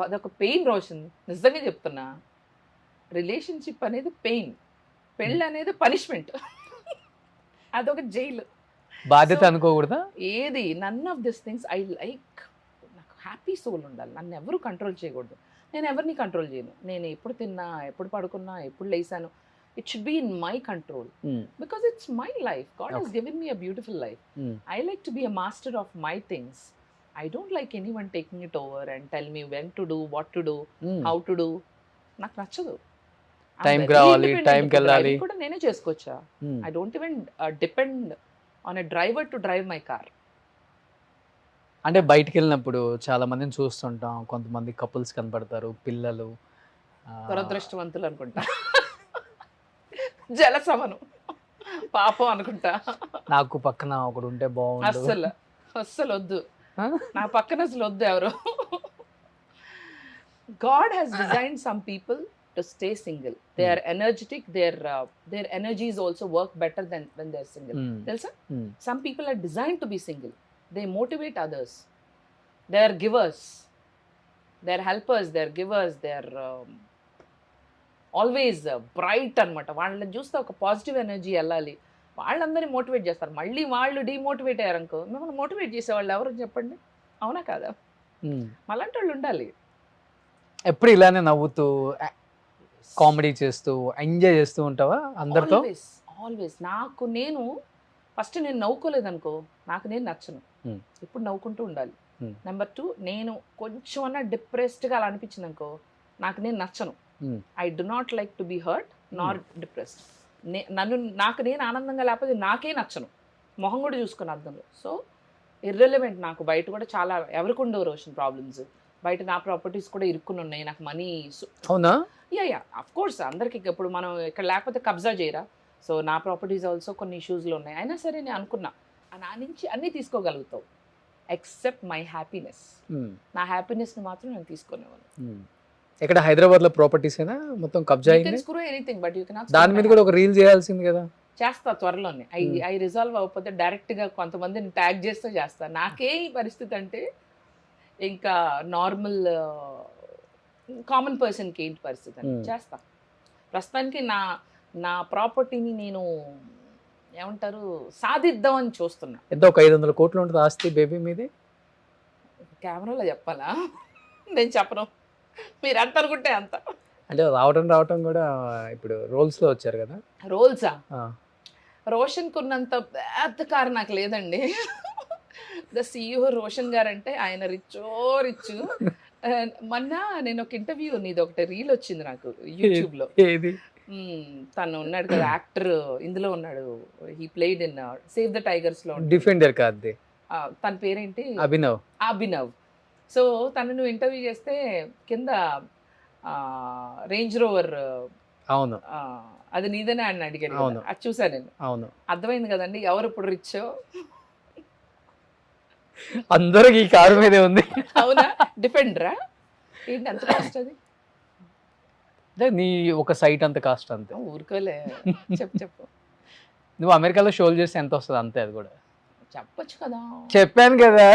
అదొక పెయిన్ రోషన్, నిజంగా చెప్తున్నా. రిలేషన్షిప్ అనేది పెయిన్, పెళ్ళి అనేది పనిష్మెంట్. అదొక జైలు. బాధ్యత అనుకోకూడదా? ఏది none of this things I like. నాకు హ్యాపీ సోల్ ఉండాలి, నన్ను ఎవరు కంట్రోల్ చేయకూడదు. నేను ఎవరిని కంట్రోల్ చేయను. నేను ఎప్పుడు తిన్నా, ఎప్పుడు పడుకున్నా, ఎప్పుడు లేసాను, it should be in my control. Because it's my life. God he's given me a beautiful life. I like to be a master of my things. I don't like anyone taking it over and tell me when to do, what to do, how to do. నాకు నచ్చదు. టైంకి రావాలి, టైంకి వెళ్ళాలి కూడా నేనే చేసుకోవచ్చా? I don't even depend on a driver to drive my car. అంటే బయటికి వెళ్ళినప్పుడు చాలా మందిని చూస్తుంటాం, కొంతమంది కపుల్స్ కనపడతారు, పిల్లలు. దురదృష్టవంతులు అనుకుంటా, జలసమను పాపం అనుకుంటా. నాకు పక్కన ఒకడు ఉంటే బాగుండు. అస్సలు వద్దు నా పక్కన, అసలు వద్దు ఎవరు. God has designed some people to stay single. They are energetic. Their energies also work better than when they are single. Telsa? Some people are designed to be single. They motivate others. They are givers. They are helpers. They are givers. They are always bright అనమాట. వాళ్ళని చూస్తే ఒక positive energy వెళ్ళాలి. వాళ్ళందరినీ motivate చేస్తారు. మళ్ళీ వాళ్ళు demotivate అయ్యారనుకో, మిమ్మల్ని మోటివేట్ చేసేవాళ్ళు ఎవరు చెప్పండి? అవునా కాదా? అలాంటి వాళ్ళు ఉండాలి. ఎప్పుడు ఇలానే నవ్వుతూ కామెడీ చేస్తూ ఎంజాయ్ చేస్తూ ఉంటావా అందరితో? ఆల్వేస్. నాకు నేను ఫస్ట్ నేను నవ్వుకోలేదనుకో, నాకు నేను నచ్చను. ఇప్పుడు నవ్వుకుంటూ ఉండాలి. నెంబర్ 2, నేను కొంచెం అన్నా డిప్రెస్డ్గా అలా అనిపించింది అనుకో, నాకు నేను నచ్చను. I do not like to be hurt nor depressed. నాకు నేను ఆనందంగా లేకపోతే నాకే నచ్చను. మొహం కూడా చూసుకుని అర్థంలో. So irrelevant. నాకు బయట కూడా చాలా ఎవరికి ఉండవు రోషన్ ప్రాబ్లమ్స్. బయట నా ప్రాపర్టీస్ కూడా ఇరుక్కుని ఉన్నాయి. నాకు మనీ. అవునా? Yeah of course. అందరికి ఇప్పుడు మనం ఇక్కడ లేకపోతే కబ్జా చేయరా? సో నా ప్రాపర్టీస్ ఆల్సో కొన్ని ఇష్యూస్లో ఉన్నాయి. అయినా సరే నేను అనుకున్నా, నా నుంచి అన్నీ తీసుకోగలుగుతావు ఎక్సెప్ట్ మై హ్యాపీనెస్. నా హ్యాపీనెస్ని మాత్రం నేను తీసుకునేవాను. ఇక్కడ హైదరాబాద్ లో ప్రాపర్టీస్ అయినా మొత్తం కబ్జా అయింది. దాని మీద కూడా ఒక రీల్ చేయాల్సింది కదా. చేస్తా త్వరలోనే. ఐ రిజాల్వ్ అవ్వకపోతే డైరెక్ట్గా కొంతమందిని ట్యాగ్ చేస్తూ చేస్తా. నాకే ఈ పరిస్థితి అంటే ఇంకా నార్మల్ కామన్ పర్సన్కి ఏంటి పరిస్థితి అని చేస్తా. ప్రస్తుతానికి నా ప్రాపర్టీని నేను ఏమంటారు సాధిద్దామని చూస్తున్నా. ఎంత ఒక 500 కోట్లు ఉంటుంది ఆస్తి బేబీ మీది? కెమెరాలో చెప్పాలా? నేను చెప్పను, మీరు ఎంత అనుకుంటే అంత. అంటే రావటం కూడా ఇప్పుడు రోల్స్ లో వచ్చారు కదా. రోల్సా? రోషన్ కున్నంత పెద్ద కారు నాకు లేదండి. ద CEO రోషన్ గారు అంటే ఆయన రిచ్. మొన్న నేను ఒక ఇంటర్వ్యూ, నీది ఒకటి రీల్ వచ్చింది నాకు యూట్యూబ్ లో. తను ఉన్నాడు కదా యాక్టర్, ఇందులో ఉన్నాడు. He played in save the tigers లో. డిఫెండర్ కాదు, తన పేరేంటి? అభినవ్. సో తను నువ్వు ఇంటర్వ్యూ చేస్తే కింద రేంజ్ రోవర్ అవును అది నీదనే ఆయన అడిగాడు అవును. కదా, అది చూసాను నేను. అవును అర్థమైంది కదండి ఎవరు ఇప్పుడు రిచ్. అందరికి ఈ కారు మీదే ఉంది. అవునా, డిఫెండరా ఏంటి అంత కాస్ట్ అది? అంటే నీ ఒక సైట్ అంత కాస్ట్ అంతే. ఊరుకోలే, చెప్పు నువ్వు అమెరికాలో షోలు చేస్తే ఎంత వస్తుంది అంతే, అది కూడా చెప్పొచ్చు కదా. చెప్పాను కదా.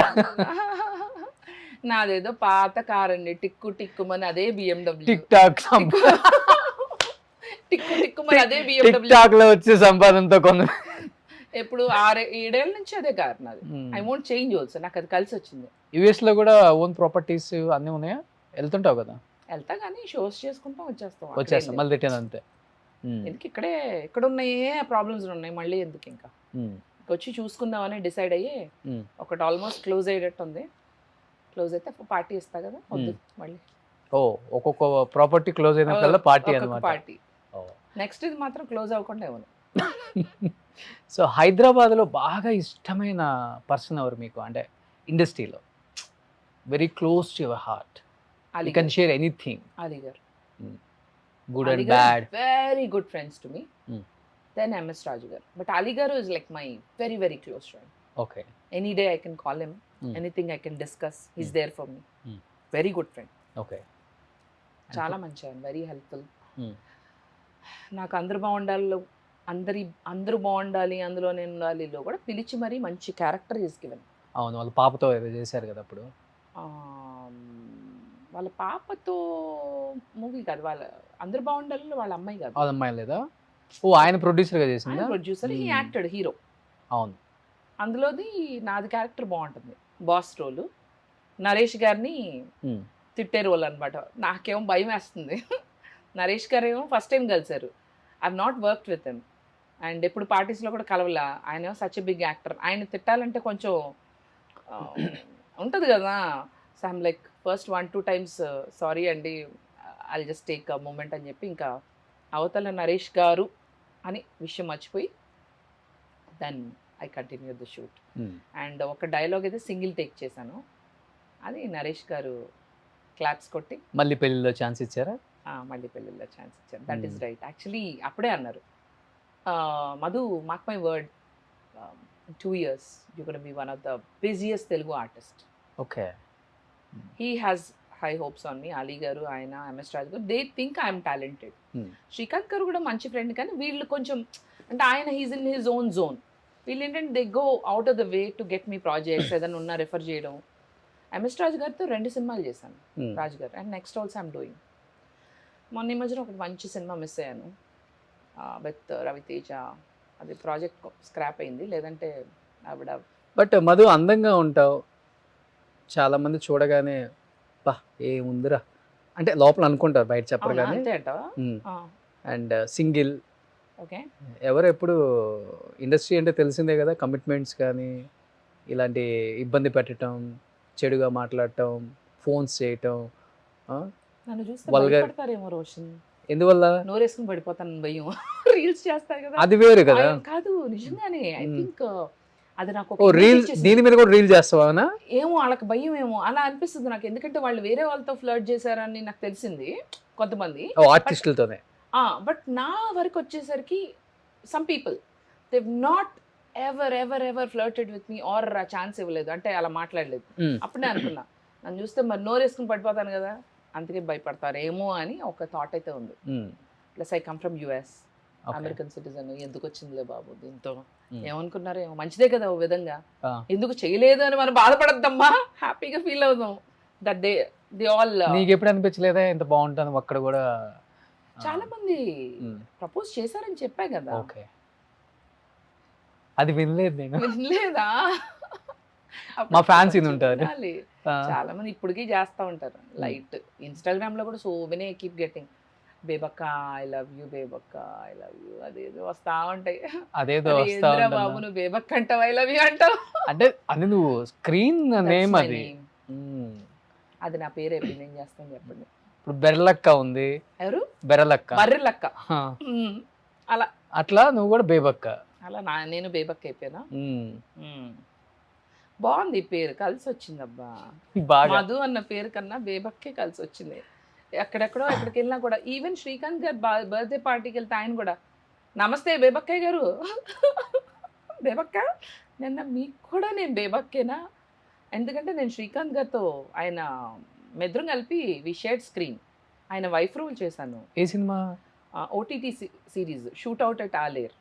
నాదేదో పాత కార్ అండి, టిక్కు టిక్కుమని అదే బిఎండబ్ల్యూ. టిక్ టాక్ టిక్కు టిక్కుమని అదే టిక్ బిఎండబ్ల్యూ. టాక్ లో వచ్చే సంపాదనతో కొన్న ఎప్పుడు 6-7 ఏళ్ళ నుంచి అదే కార్ నాది. ఐ వోంట్ చేంజ్ ఆల్సో, నాకు అది కలిసి వచ్చింది. యుఎస్ లో కూడా ఓన్ ప్రాపర్టీస్ అన్నీ ఉన్నాయా? వెళ్తుంటావు కదా? వెళ్తా కానీ షోస్ చేసుకుంటాం వచ్చేస్తాం. వచ్చేస్తాం మళ్ళీ రిటర్న్ అంతే. ఎందుకు ఇక్కడ ఉన్నాయే ప్రాబ్లమ్స్ ఉన్నాయి, మళ్ళీ ఎందుకు ఇంకా వచ్చి చూసుకుందామని డిసైడ్ అయ్యి ఒకటి ఆల్మోస్ట్ క్లోజ్ అయ్యేటట్టు ఉంది. క్లోజ్ అయితే పార్టీ ఇస్తా కదా, వద్దు మళ్ళీ. ఓ ఒక్కొక్క ప్రాపర్టీ క్లోజ్ అయినప్పుడల్లా పార్టీ అన్నమాట. పార్టీ నెక్స్ట్ ఇది మాత్రం క్లోజ్ అవ్వకుండా ఇవ్వను. సో హైదరాబాద్ లో బాగా ఇష్టమైన పర్సన్ ఎవరు మీకు, అంటే ఇండస్ట్రీలో very close to your heart? You can share anything. Ali గారు, good and bad. Very good friends to me. Then MS Raju గారు. బట్ అలీ గారు is like my very very close friend. Okay. Any day I can call him, anything I can discuss, he's there for me. Very good friend. Okay. చాలా మంచి ఆయన, very helpful. నాకు అందరూ బాగుండాలి, అందరూ బాగుండాలి, అందులో నేను ఉండాలిలో కూడా పిలిచి మరీ మంచి క్యారెక్టర్ ఈస్ గివెన్. అవును, వాళ్ళ పాపతో ఏదో చేశారు కదా అప్పుడు. వాళ్ళ పాపతో మూవీ కాదు, వాళ్ళ అందరూ బాగుండాలి వాళ్ళ అమ్మాయి కాదు. వాళ్ళ అమ్మాయి లేదా? ఓ ఆయన ప్రొడ్యూసర్ గా చేసిందా? Producer, he acted hero. అవును. అందులోది నాది క్యారెక్టర్ బాగుంటుంది, బాస్ రోలు. నరేష్ గారిని తిట్టే రోల్ అనమాట. నాకేమో భయం వేస్తుంది. నరేష్ గారు ఏమో ఫస్ట్ టైం కలిసారు. I not worked with him and ఎప్పుడు పార్టీస్లో కూడా కలవలా. ఆయన ఏమో సచ్ ఎ బిగ్ యాక్టర్. ఆయన తిట్టాలంటే కొంచెం ఉంటుంది కదా. So I'm like first 1-2 times sorry అండి, I just take a moment అని చెప్పి ఇంకా అవతల నరేష్ గారు అని విషయం మర్చిపోయి then I continue the shoot. And ఒక డైలాగ్ అయితే సింగిల్ టేక్ చేశాను, అది నరేష్ గారు క్లాప్స్ కొట్టి మళ్ళీ పెళ్లిలో ఛాన్స్ ఇచ్చారా? మళ్ళీ పెళ్ళిలో ఛాన్స్ ఇచ్చాను. That is right. యాక్చువల్లీ అప్పుడే అన్నారు, Madhu mark my word, 2 years you gonna be one of the busiest Telugu artist. Okay. He has high hopes on me. Ali గారు, ఆయన, MS Raju గారు, they think I'm talented. Srikanth గారు కూడా మంచి ఫ్రెండ్, కానీ వీళ్ళు కొంచెం అంటే ఆయన he's in his own zone. వీళ్ళు ఏంటంటే they go out of the way to get me projects, ఏదైనా ఉన్నా రెఫర్ చేయడం. MS Raju గారితో 2 సినిమాలు చేశాను, రాజు గారు. And next also I'm doing. మొన్న ఈ మధ్యన ఒకటి మంచి సినిమా మిస్ అయ్యాను విత్ రవితేజ. అది ప్రాజెక్ట్ స్క్రాప్ అయింది, లేదంటే ఆవిడ. బట్ మధు అందంగా ఉంటావు, చాలా మంది చూడగానే పా ఏముందిరా అంటే లోపల అనుకుంటారు, బయట చెప్పరు కానీ. అంతే అంటావా? And single. ఓకే. ఎవరు ఎప్పుడు ఇండస్ట్రీ అంటే తెలిసిందే కదా, కమిట్మెంట్స్ కానీ ఇలాంటి ఇబ్బంది పెట్టడం, చెడుగా మాట్లాడటం, ఫోన్స్ చేయటం. నన్ను చూస్తే Vulgar. భయపడతారేమో రోషన్. ఎందువల్ల? నోరేసుకుని పడిపోతాను భయం. రీల్స్ చేస్తారు కదా, అది వేరు కదా. కాదు నిజంగానే. ఐ థింక్ అది నాకు ఓ రీల్, దీని మీద కూడా రీల్ చేస్తావా? ఏమో వాళ్ళకి భయం ఏమో అలా అనిపిస్తుంది నాకు. ఎందుకంటే వాళ్ళు వేరే వాళ్ళతో ఫ్లర్ట్ చేశారని నాకు తెలిసింది కొంతమంది ఆర్టిస్టులతోనే. బట్ నా వరకు వచ్చేసరికి some people they not ever ever ever flirted with me or ఆ ఛాన్స్ ఇవ్వలేదు, అంటే అలా మాట్లాడలేదు. అప్పుడే అనుకున్నా, నన్ను చూస్తే మరి నోరేసుకుని పడిపోతాను కదా, అందుకే భయపడతారేమో అని ఒక థాట్ అయితే ఉంది. Plus I come from US, American citizen. ఎందుకు వచ్చిందిలే బాబు దీంతో, ఏమనుకున్నారో ఏమో, మంచిదే కదా ఓ విధంగా. ఎందుకు చేయలేదు అని మనం బాధపడద్దమ్మా, హ్యాపీగా ఫీల్ అవుదాం. That they all. నీకు ఎప్పుడు అనిపించలేదా ఎంత బాగుంటాను అక్కడ కూడా? చాలా మంది ప్రపోజ్ చేశారని చెప్పా కదా. ఓకే, అది వినలేదు నేను. వినలేదా? మా ఫ్యాన్స్ ఇది ఉంటారు చాలా మంది ఇప్పటికీ చేస్తా ఉంటారు. లైట్ ఇన్స్టాగ్రామ్ లో కూడా so many keep getting Bebakka I love you, Bebakka I love you, అదేదో వస్తా ఉంటాయి. అదేదో బాబు నువ్వు బేబక్క అంటావు, ఐ లవ్ యూ అంటావు అంటే అది నువ్వు స్క్రీన్ నేమ్ అది. అది నా పేరు ఎప్పుడు నేను చేస్తాను చెప్పండి. ఇప్పుడు బెర్లక్క ఉంది. ఎవరు? బెర్రలక్క. బర్రెలక్క. అలా అట్లా నువ్వు కూడా బేబక్క. అలా నేను బేబక్క అయిపోయినా. బాగుంది ఈ పేరు, కలిసి వచ్చింది అబ్బా. బాగా మధు అన్న పేరు కన్నా బేబక్కే కలిసి వచ్చింది. ఎక్కడెక్కడో ఎక్కడికి వెళ్ళినా కూడా, ఈవెన్ శ్రీకాంత్ గారు బర్త్డే పార్టీకి వెళ్తే ఆయన కూడా నమస్తే బేబక్కయ్య గారు బేబక్క, నిన్న మీకు కూడా నేను బేబక్కేనా, ఎందుకంటే నేను శ్రీకాంత్ గారితో ఆయన మెద్దరం కలిపి వి షేర్డ్ స్క్రీన్, ఆయన వైఫ్ రోల్ చేశాను. ఏ cinema? OTT series shoot out at Aler,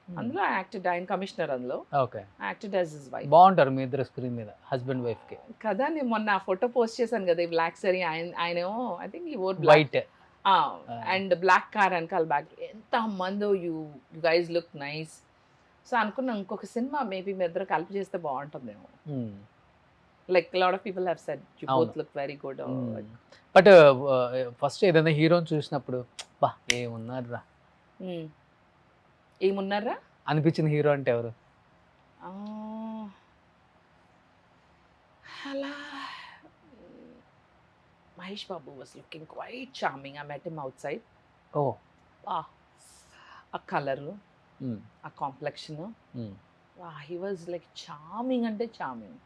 అందులో యాక్టెడ్, ఆయన కమిషనర్, అందులో okay, acted as his wife. బాగుంటారు మీ ఇద్దరు స్క్రీన్ మీద, హస్బెండ్ వైఫ్ కి కదా. నేను మొన్న ఆ ఫోటో పోస్ట్ చేశాను కదా, ఈ బ్లాక్ సరీ, ఆయనేమో ఐ థింక్ ఈ or white and black car వెనకాల బ్యాక్, ఎంత మందో, you guys look nice. So అనుకున్నా ఇంకొక సినిమా మేబీ మీ ఇద్దరు కలిపి చేస్తే బాగుంటుందేమో. Like lot of people have said you both look very good. But first ఏదైనా హీరోని చూసినప్పుడు బా ఏమున్నారా ఏమున్నారా అనిపించిన హీరో అంటే ఎవరు? అలా Mahesh Babu was looking quite charming. I met him outside. ఓ, ఆ కలరు, ఆ complexion, he was like charming అంటే charming.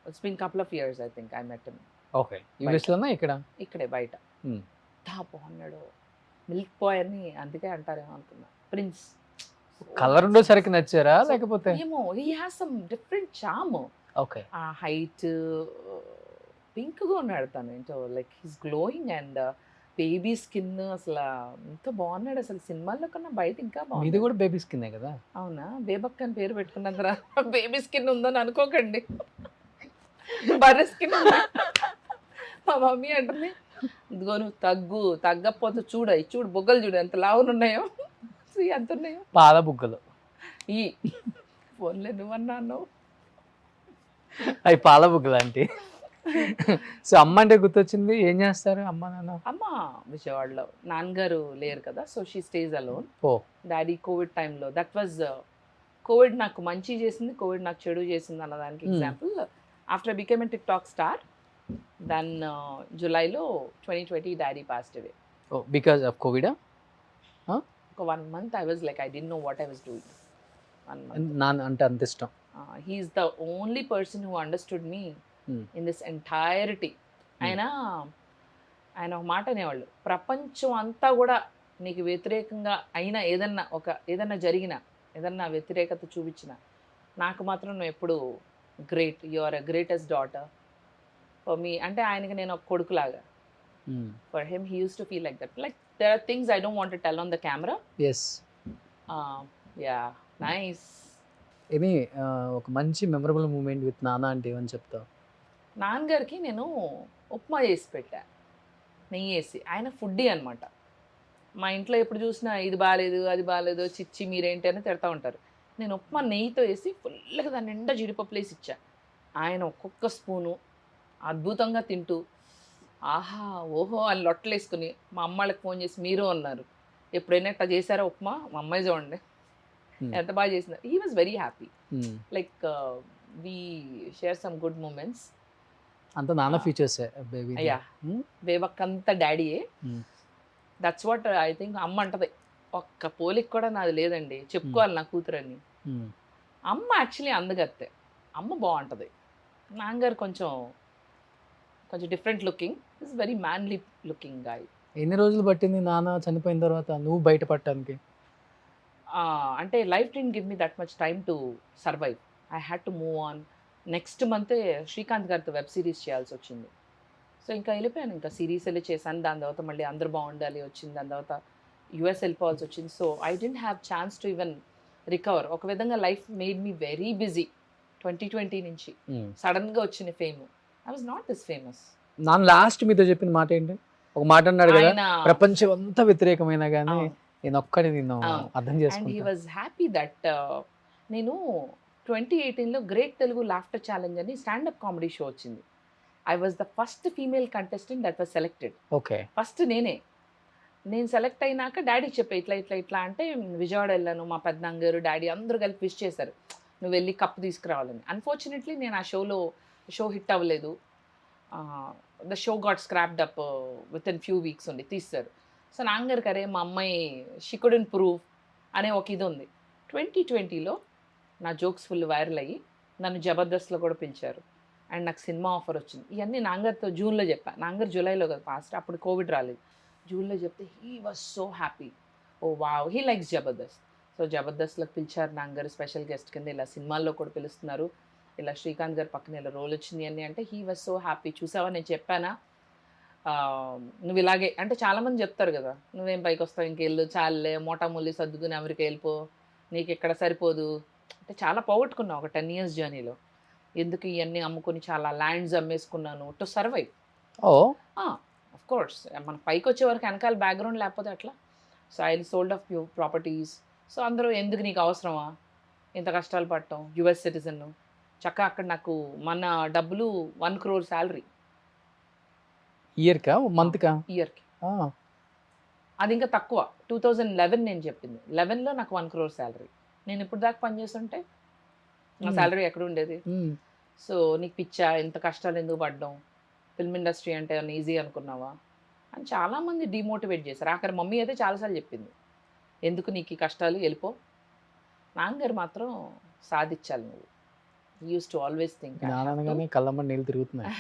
It's been couple of years I think I met him. Okay, US లోనా ఇక్కడ? ఇక్కడే బయట. బాగున్నాడు, మిల్క్ బాయ్ అని అందుకే అంటారేమో అనుకున్నా. ప్రిన్స్ కలర్ ఉండేసరికి నచ్చారా లేకపోతే? ఏమో, he has some different charm. Okay, ఆ హైట్, పింక్గా ఉన్నాడు తను, ఏంటో like he's glowing and baby skin, అసలు ఎంత బాగున్నాడు అసలు. సినిమాల్లో కన్నా బయట ఇంకా ఇది బాగుంది. కూడా బేబీ స్కిన్ కదా? అవునా, బేబక్ అని పేరు పెట్టుకున్నంతరా బేబీ స్కిన్ ఉందని అనుకోకండి, బర్రె స్కిన్ ఉంది. మా మమ్మీ అంటుంది, ఇదిగో నువ్వు తగ్గకపోతే చూడు బొగ్గలు చూడు ఎంత లావులు ఉన్నాయో, ఎంత ఉన్నాయో పాల బుగ్గలు. ఈ ఫోన్లే నువ్వన్నాను. అవి పాల బుగ్గలు అంటే. సో అమ్మ అంటే గుర్తొచ్చింది, ఏం చేస్తారు అమ్మ నాన్న? అమ్మ విజయవాడలో, నాన్నగారు లేరు కదా, so she stage alone. Oh, daddy covid టైంలో, దట్ వాజ్ కోవిడ్ నాకు మంచి చేసింది, కోవిడ్ నాకు చెడు చేసింది అన్నదానికి example. After became a TikTok star, then జూలైలో 2020 daddy passed away. Oh, because of covid? ఒక 1 month I was like I didn't know what I was doing. 1 month. నాన్న అంటే అంత ఇష్టం. He is the only person who understood me in this entirety. ఆయన ఒక మాట అనేవాళ్ళు, ప్రపంచం అంతా కూడా నీకు వ్యతిరేకంగా అయినా, ఏదన్నా జరిగినా, ఏదన్నా వ్యతిరేకత చూపించినా, నాకు మాత్రం నువ్వు ఎప్పుడు great, you are a greatest daughter for me. అంటే ఆయనకి నేను ఒక కొడుకులాగా. For him he uses to feel like that. Like there are things I don't want to tell on the camera. Yes. Yeah, nice. ఇది ఒక మంచి memorable moment with నాన్న అంటే ఏమని చెప్తావు? నాన్నగారికి నేను ఉప్మా చేసి పెట్టా, నెయ్యి వేసి. ఆయన ఫుడ్డీ అనమాట. మా ఇంట్లో ఎప్పుడు చూసినా ఇది బాగాలేదు అది బాగాలేదు, చిచ్చి మీరేంటి అని తిడతా ఉంటారు. నేను ఉప్మా నెయ్యితో వేసి ఫుల్గా దాని నిండా జీడిపప్పులు వేసి ఇచ్చా. ఆయన ఒక్కొక్క స్పూను అద్భుతంగా తింటూ ఆహా ఓహో అని లొట్టలు వేసుకుని మా అమ్మాళ్ళకి ఫోన్ చేసి మీరు అన్నారు, ఎప్పుడైనా ఇట్లా చేశారా ఉప్మా, మా అమ్మాయి చూడండి ఎంత బాగా చేసింది. He was very happy. Like we share some good moments. అంత నాన్న ఫీచర్స్ బేబీ. అయ్యా, బేబక్ అంతా డాడీయే. That's what I think. అమ్మ అంటది, ఒక్క పోలికి కూడా నాది లేదండి, చెప్పుకోవాలి నా కూతురని. అమ్మ యాక్చువల్లీ అందగత్తే, అమ్మ బాగుంటుంది. నాన్నగారు కొంచెం different looking, is very manly looking guy. ఎన్ని రోజులు పట్టింది నాన్న చనిపోయిన తర్వాత నువ్వు బయటపడటానికి? అంటే life didn't give me that much time to survive. I had to move on. Next మంతే శ్రీకాంత్ గారితో వెబ్ సిరీస్ చేయాల్సి వచ్చింది. సో ఇంకా వెళ్ళిపోయాను, ఇంకా సిరీస్ వెళ్ళి చేశాను. దాని తర్వాత మళ్ళీ అందరూ బాగుండాలి వచ్చింది, దాని తర్వాత యుఎస్ వెళ్ళిపోవాల్సి వచ్చింది. So I didn't have chance to even recover. ఒక విధంగా life made me very busy. 2020 నుంచి సడన్గా వచ్చిన fame. I was not this famous. నాన్న లాస్ట్ మీతో చెప్పిన మాట ఏంటి? ఒక మాట అన్నాడు కదా, ప్రపంచం అంతా వ్యతిరేకమైన కానీ నేను ఒక్కడి నిన్ను అర్థం చేసుకుంటా. And he was happy that నేను 2018లో గ్రేట్ తెలుగు లాఫ్టర్ ఛాలెంజ్ అని స్టాండప్ కామెడీ షో వచ్చింది. I was the first female contestant that was selected. Okay, first నేను సెలెక్ట్ అయినాక డాడీకి చెప్పే ఇట్లా అంటే విజయవాడ వెళ్ళాను. మా పెద్దనాన్నగారు డాడీ అందరూ కలిపి విష్ చేశారు, నువ్వు వెళ్ళి కప్పు తీసుకురావాలని. అన్ఫార్చునేట్లీ నేను ఆ షో హిట్ అవ్వలేదు. The show got scrapped up with in few weeks ఉంది, తీస్తారు. సో నాన్నగారికి అరే మా అమ్మాయి షీ కుడెంట్ ప్రూవ్ అనే ఒక ఇది ఉంది. 2020లో నా జోక్స్ ఫుల్ వైరల్ అయ్యి నన్ను జబర్దస్త్లో కూడా పిలిచారు. అండ్ నాకు సినిమా ఆఫర్ వచ్చింది. ఇవన్నీ నాంగర్తో జూన్లో చెప్పాను. నాంగర్ జూలైలో కదా పాస్ట్, అప్పుడు కోవిడ్ రాలేదు. జూన్లో చెప్తే he was so happy. Oh wow, he likes Jabardasth. సో జబర్దస్త్లోకి పిలిచారు నాంగర్ స్పెషల్ గెస్ట్ కింద. ఇలా సినిమాల్లో కూడా పిలుస్తున్నారు, ఇలా శ్రీకాంత్ గారి పక్కన ఇలా రోల్ వచ్చింది అని అంటే హీ వాజ్ సో హ్యాపీ. చూసావా నేను చెప్పానా, నువ్వు ఇలాగే అంటే చాలామంది చెప్తారు కదా, నువ్వేం పైకి వస్తావు, ఇంకెళ్ళు చాలే మోటామూలి సర్దుకుని అమెరికా వెళ్ళిపో, నీకు ఇక్కడ సరిపోదు అంటే. చాలా పోగొట్టుకున్నావు ఒక 10 years జర్నీలో. ఎందుకు ఇవన్నీ అమ్ముకొని చాలా ల్యాండ్స్ అమ్మేసుకున్నాను టు సర్వైవ్. ఆఫ్ కోర్స్ మన పైకి వచ్చే వరకు వెనకాల బ్యాక్గ్రౌండ్ లేకపోతే అట్లా. So I sold off properties. So అందరూ ఎందుకు నీకు అవసరమా ఇంత కష్టాలు పడటం, US సిటిజన్ చక్కగా అక్కడ నాకు మన డబ్బులు 1 crore శాలరీ ఇయర్కా మంత్కా? ఇయర్కి. అది ఇంకా తక్కువ. 2011 నేను చెప్పింది. 11లో నాకు 1 crore శాలరీ. నేను ఇప్పుడు దాకా పనిచేస్తుంటే నా శాలరీ ఎక్కడ ఉండేది? సో నీకు పిచ్చా, ఇంత కష్టాలు ఎందుకు పడ్డాం, ఫిల్మ్ ఇండస్ట్రీ అంటే ఈజీ అనుకున్నావా అని చాలామంది డిమోటివేట్ చేశారు. ఆఖరి మమ్మీ అయితే చాలాసార్లు చెప్పింది, ఎందుకు నీకు ఈ కష్టాలు, వెళ్ళిపో. నాన్నగారు మాత్రం సాధించాలి నువ్వు. Uses to always think. కళ్ళమ్మ నీళ్ళు తిరుగుతున్నాయి.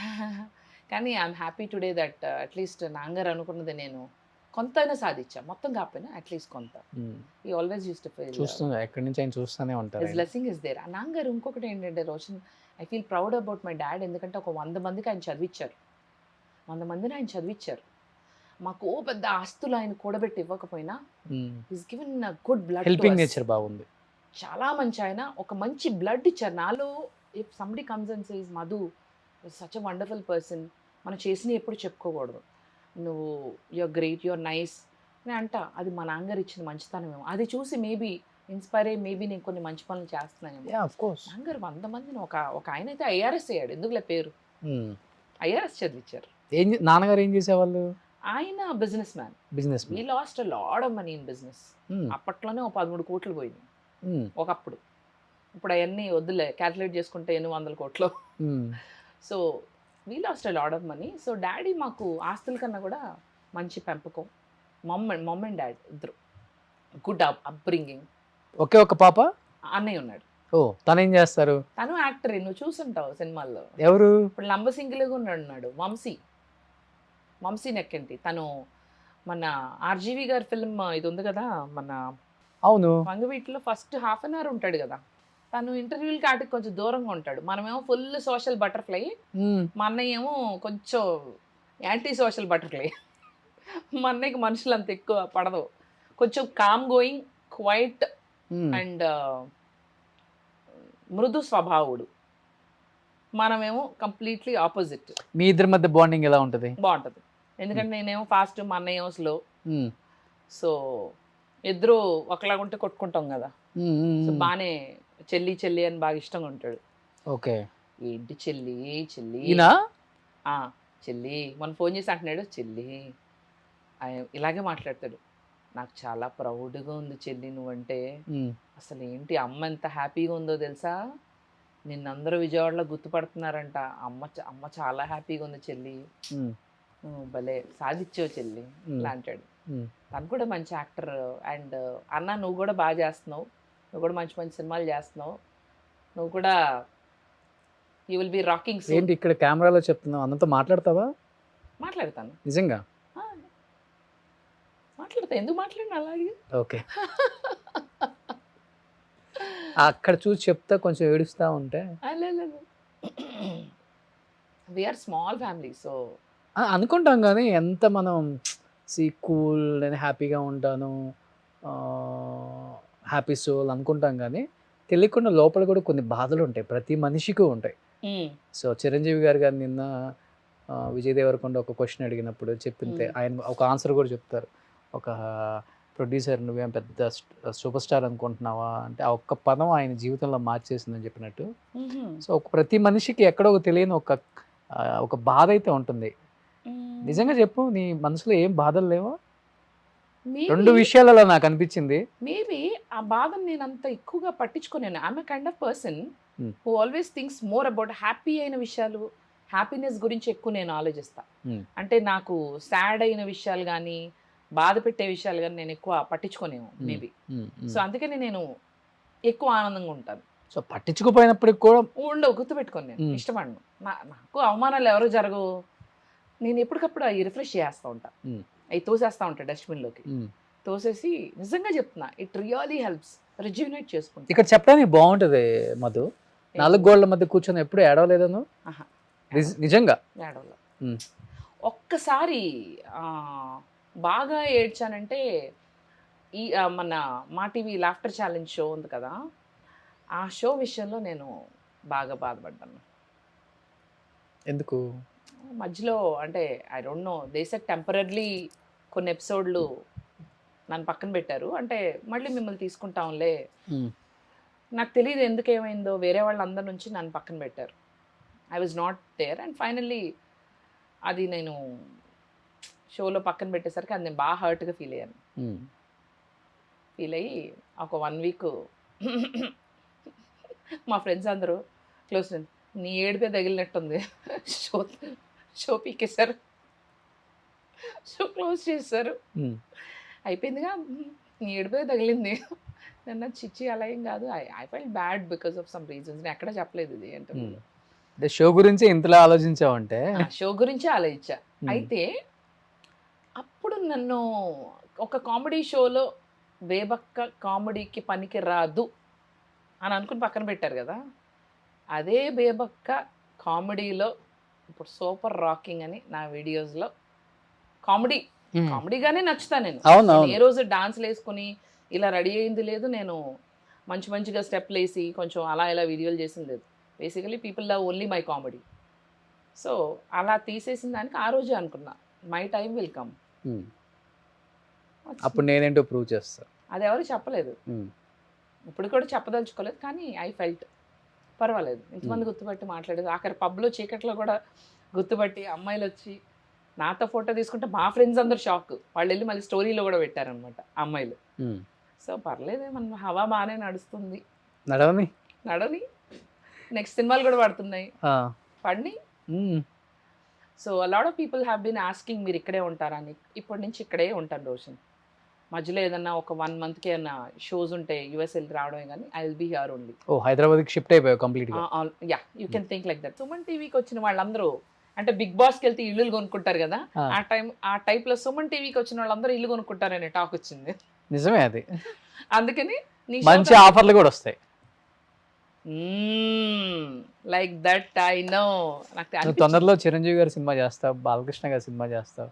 కానీ I'm happy today that at least నాన్నగారు అనుకున్నది నేను కొంతైనా సాధించా, మొత్తం కాకపోయినా అట్లీస్ట్ కొంత. ఈ ఆల్వేస్ యూస్ టు ఫీల్ చూస్తున్నా ఎక్కడి నుంచి ఆయన చూస్తూనే ఉంటారు. His blessing is there. నాన్నగారు ఇంకొకటి ఏంటంటే Roshan, I feel proud about my dad. ఎందుకంటే ఒక 100 మందికి ఆయన చదివించారు, 100 మందిని ఆయన చదివించారు. మాకు పెద్ద ఆస్తులు ఆయన కూడబెట్టి ఇవ్వకపోయినా his given good blood, helping nature బాగుంది. చాలా మంచి ఆయన, ఒక మంచి బ్లడ్ ఇచ్చారు నాలో. If somebody comes and says Madhu such a wonderful person, మనం చేసినవి ఎప్పుడు చెప్పుకోకూడదు, నువ్వు యువర్ గ్రేట్, యువర్ నైస్ అని అంట. అది మా నాన్నగారు ఇచ్చిన మంచితనమేమో. అది చూసి మేబీ ఇన్స్పైర్ అయ్యి మేబీ నేను కొన్ని మంచి పనులు చేస్తున్నానేమో. నాన్నగారు 100 మందిని ఒక ఆయన అయితే IRS అయ్యాడు. ఎందుకులే పేరు, IRS చదివించారు. నాన్నగారు ఏం చేసేవాళ్ళు? ఆయన business man. We last a lot of money in business. అప్పట్లోనే 13 కోట్లు పోయినాయి ఒకప్పుడు. ఇప్పుడు అవన్నీ వద్దులే, క్యాల్కులేట్ చేసుకుంటే 800 కోట్లు. So we last a lot of money. So daddy మాకు ఆస్తుల కన్నా కూడా మంచి పెంపకం. మమ్ అండ్ డాడ్ ఇద్దరు గుడ్ అప్బ్రింగింగ్. ఒకే ఒక పాప? అన్నయ్య ఉన్నాడు. తను ఏం చేస్తారు? తను యాక్టర్, నువ్వు చూసుంటావు సినిమాల్లో. ఎవరు? ఇప్పుడు లంబసింగిలుగా ఉన్నాడు వంశీ నెక్కంటి. తను మన RGV గారి ఫిల్మ్ ఇది ఉంది కదా మన, అవును, వంగవీటిలో ఫస్ట్ ½ an hour ఉంటాడు కదా. తను ఇంటర్వ్యూలకి ఆటికి కొంచెం దూరంగా ఉంటాడు. మనమేమో ఫుల్ సోషల్ బటర్ఫ్లై, మా అన్నయ్య ఏమో కొంచెం యాంటీ సోషల్ బటర్ఫ్లై. మా అన్నయ్యకి మనుషులు అంత ఎక్కువ పడదు, కొంచెం కామ్ గోయింగ్, క్వైట్ అండ్ మృదు స్వభావుడు. మనమేమో కంప్లీట్లీ ఆపోజిట్. మీ ఇద్దరి మధ్య బాండింగ్ ఎలా ఉంటుంది? బాగుంటుంది. ఎందుకంటే నేనేమో ఫాస్ట్, మా అన్నయ్య ఏమో స్లో. సో ఇద్దరు ఒకలాగా ఉంటే కొట్టుకుంటాం కదా. సో బాగానే చెల్లి అని బాగా ఇష్టంగా ఉంటాడు. ఓకే. ఏంటి చెల్లి చెల్లి మన ఫోన్ చేసి అంటున్నాడు, చెల్లి ఇలాగే మాట్లాడతాడు. నాకు చాలా ప్రౌడ్గా ఉంది చెల్లి నువ్వంటే. అసలు ఏంటి అమ్మ ఎంత హ్యాపీగా ఉందో తెలుసా, నిన్నందరూ విజయవాడలో గుర్తుపడుతున్నారంట. అమ్మ చాలా హ్యాపీగా ఉంది చెల్లి, భలే సాధించావు చెల్లి ఇలా అంటాడు. తను కూడా మంచి యాక్టర్. అండ్ అన్న నువ్వు కూడా బాగా చేస్తున్నావు, నువ్వు కూడా మంచి మంచి సినిమాలు చేస్తున్నావు, నువ్వు కూడా యూ విల్ బి రాకింగ్. ఏంటి ఇక్కడ కెమెరాలో చెప్తున్నావు? అన్నతో మాట్లాడతావా? మాట్లాడతాను, నిజంగా మాట్లాడతా. ఎందుకు మాట్లాడిన అలాగే? ఓకే. అక్కడ చూసి చెప్తా కొంచెం ఏడుస్తా ఉంటే. We are small family. సో అనుకుంటాం కానీ ఎంత మనం కూల్ నేను హ్యాపీగా ఉంటాను, హ్యాపీ సోల్ అనుకుంటాం కానీ తెలియకుండా లోపల కూడా కొన్ని బాధలు ఉంటాయి, ప్రతి మనిషికి ఉంటాయి. సో చిరంజీవి గారు నిన్న విజయ్ దేవరకొండ ఒక క్వశ్చన్ అడిగినప్పుడు చెప్పింటే ఆయన ఒక ఆన్సర్ కూడా చెప్తారు. ఒక ప్రొడ్యూసర్ నువ్వేం పెద్ద సూపర్ స్టార్ అనుకుంటున్నావా అంటే ఆ ఒక్క పదం ఆయన జీవితంలో మార్చేసిందని చెప్పినట్టు. సో ప్రతి మనిషికి ఎక్కడో ఒక తెలియని ఒక బాధ అయితే ఉంటుంది. నిజంగా చెప్పు, నీ మనసులో ఏం బాధలు లేవా? 2 విషయాలలో నాకు అనిపించింది. మేబీ ఆ బాధను నేను అంత ఎక్కువగా పట్టించుకోలేను. I'm a kind of person who always thinks more about happy అయిన విషయాలు, హ్యాపీనెస్ గురించి ఎక్కువ నేను ఆలోచిస్తా. అంటే నాకు సాడ్ అయిన విషయాలు కానీ బాధ పెట్టే విషయాలు కానీ నేను ఎక్కువ పట్టించుకోలేము మేబీ. సో అందుకని నేను ఎక్కువ ఆనందంగా ఉంటాను. సో పట్టించుకోపోయినప్పటికి కూడా ఉండవు, గుర్తుపెట్టుకోండి. నేను మ్మ్. ఇష్టపడను. నాకు అవమానాలు ఎవరు జరగవు. నేను ఎప్పటికప్పుడు అవి రిఫ్రెష్ చేస్తూ ఉంటా, మ్మ్. అవి తోసేస్తూ ఉంటా డస్ట్బిన్లోకి. మ్మ్. తోసేసి నిజంగా చెప్తున్నా, ఇట్ రియలీ హెల్ప్స్, రిజ్యూనేట్ చేసుకుంటా. ఇక్కడ చెప్పడానికి బాగుంటది మధు, 4 గోడల మధ్య కూర్చొని ఎప్పుడు ఏడవలేదను ఆహా. నిజంగా. ఏడవలో మ్మ్. ఒక్కసారి బాగా ఏడ్చానంటే ఈ మన మా టీవీ లాఫ్టర్ ఛాలెంజ్ షో ఉంది కదా, ఆ షో విషయంలో నేను బాగా బాధపడ్డాను. ఎందుకు? మధ్యలో అంటే I don't no, they said temporarily కొన్ని ఎపిసోడ్లు నన్ను పక్కన పెట్టారు. అంటే మళ్ళీ మిమ్మల్ని తీసుకుంటాంలే, మ్మ్. నాకు తెలియదు ఎందుకు ఏమైందో, వేరే వాళ్ళందరి నుంచి నన్ను పక్కన పెట్టారు. I was not there and finally అది నేను షోలో పక్కన పెట్టేసరికి అది నేను బాగా హర్ట్గా ఫీల్ అయ్యాను. మ్మ్. ఫీల్ అయ్యి ఒక 1 వీక్ మా ఫ్రెండ్స్ అందరూ క్లోజ్ ఫ్రెండ్స్, నీ ఏడిపే తగిలినట్టుంది, షో షో పీకేశారు, షో క్లోజ్ చేశారు, మ్మ్. అయిపోయిందిగా, నీ ఏడిపే తగిలింది. నన్ను చిచ్చి అలా ఏం కాదు, I felt bad because of some reasons. నేను ఎక్కడ చెప్పలేదు ఇది అంటే. మ్మ్. అంటే షో గురించి ఇంతలా ఆలోచించావంటే షో గురించి ఆలోచించా. అయితే అప్పుడు నన్ను ఒక కామెడీ షోలో బేబక్క కామెడీకి పనికి రాదు అని అనుకుని పక్కన పెట్టారు కదా, అదే బేబక్క కామెడీలో ఇప్పుడు సూపర్ రాకింగ్ అని నా వీడియోస్లో కామెడీగానే నచ్చుతా నేను. అవును ఏ రోజు డాన్స్లు వేసుకుని ఇలా రెడీ అయింది లేదు, నేను మంచిగా స్టెప్లు వేసి కొంచెం అలా ఇలా వీడియోలు చేసింది లేదు. Basically people love only my comedy. So అలా తీసేసిన దానికి ఆ రోజే అనుకున్నా, మై టైం విల్ కమ్. అప్పుడు నేనేంటో ప్రూవ్ చేస్తా. అది ఎవరు చెప్పలేదు, ఇప్పుడు కూడా చెప్పదలుచుకోలేదు, కానీ ఐ ఫెల్ట్ పర్వాలేదు, ఇంతమంది గుర్తుపట్టి మాట్లాడేది. ఆఖరి పబ్లో చీకట్లో కూడా గుర్తుపట్టి అమ్మాయిలు వచ్చి నాతో ఫోటో తీసుకుంటే మా ఫ్రెండ్స్ అందరు షాక్. వాళ్ళు వెళ్ళి మళ్ళీ స్టోరీలో కూడా పెట్టారనమాట అమ్మాయిలు. సో పర్లేదే, మన హవా బాగానే నడుస్తుంది. నడవని నెక్స్ట్ సినిమాలు కూడా పడుతున్నాయి, పడిని. So lot of people have been asking మీరు ఇక్కడే ఉంటారా అని. ఇప్పటి నుంచి ఇక్కడే ఉంటాను రోషన్. మధ్యలో ఏదన్నా ఒక 1 monthకి ఏమన్నా షోస్ ఉంటే యుఎస్ వెళ్ళి రావడమే, కానీ I will be here only. ఓ హైదరాబాద్కి షిఫ్ట్ అయిపోయావు కంప్లీట్గా. Yeah, you can think like that. Suman టీవీకి వచ్చిన వాళ్ళందరూ అంటే బిగ్ బాస్కి వెళ్తే ఇల్లు కొనుక్కుంటారు కదా, ఆ టైప్లో సుమన్ టీవీకి వచ్చిన వాళ్ళందరూ ఇల్లు కొనుక్కుంటారనే టాక్ వచ్చింది. నిజమే అది. అందుకని మంచి ఆఫర్లు కూడా వస్తాయి. Like that I know. నాకు తొందరలో చిరంజీవి గారి సినిమా చేస్తావు, బాలకృష్ణ గారి సినిమా చేస్తావు.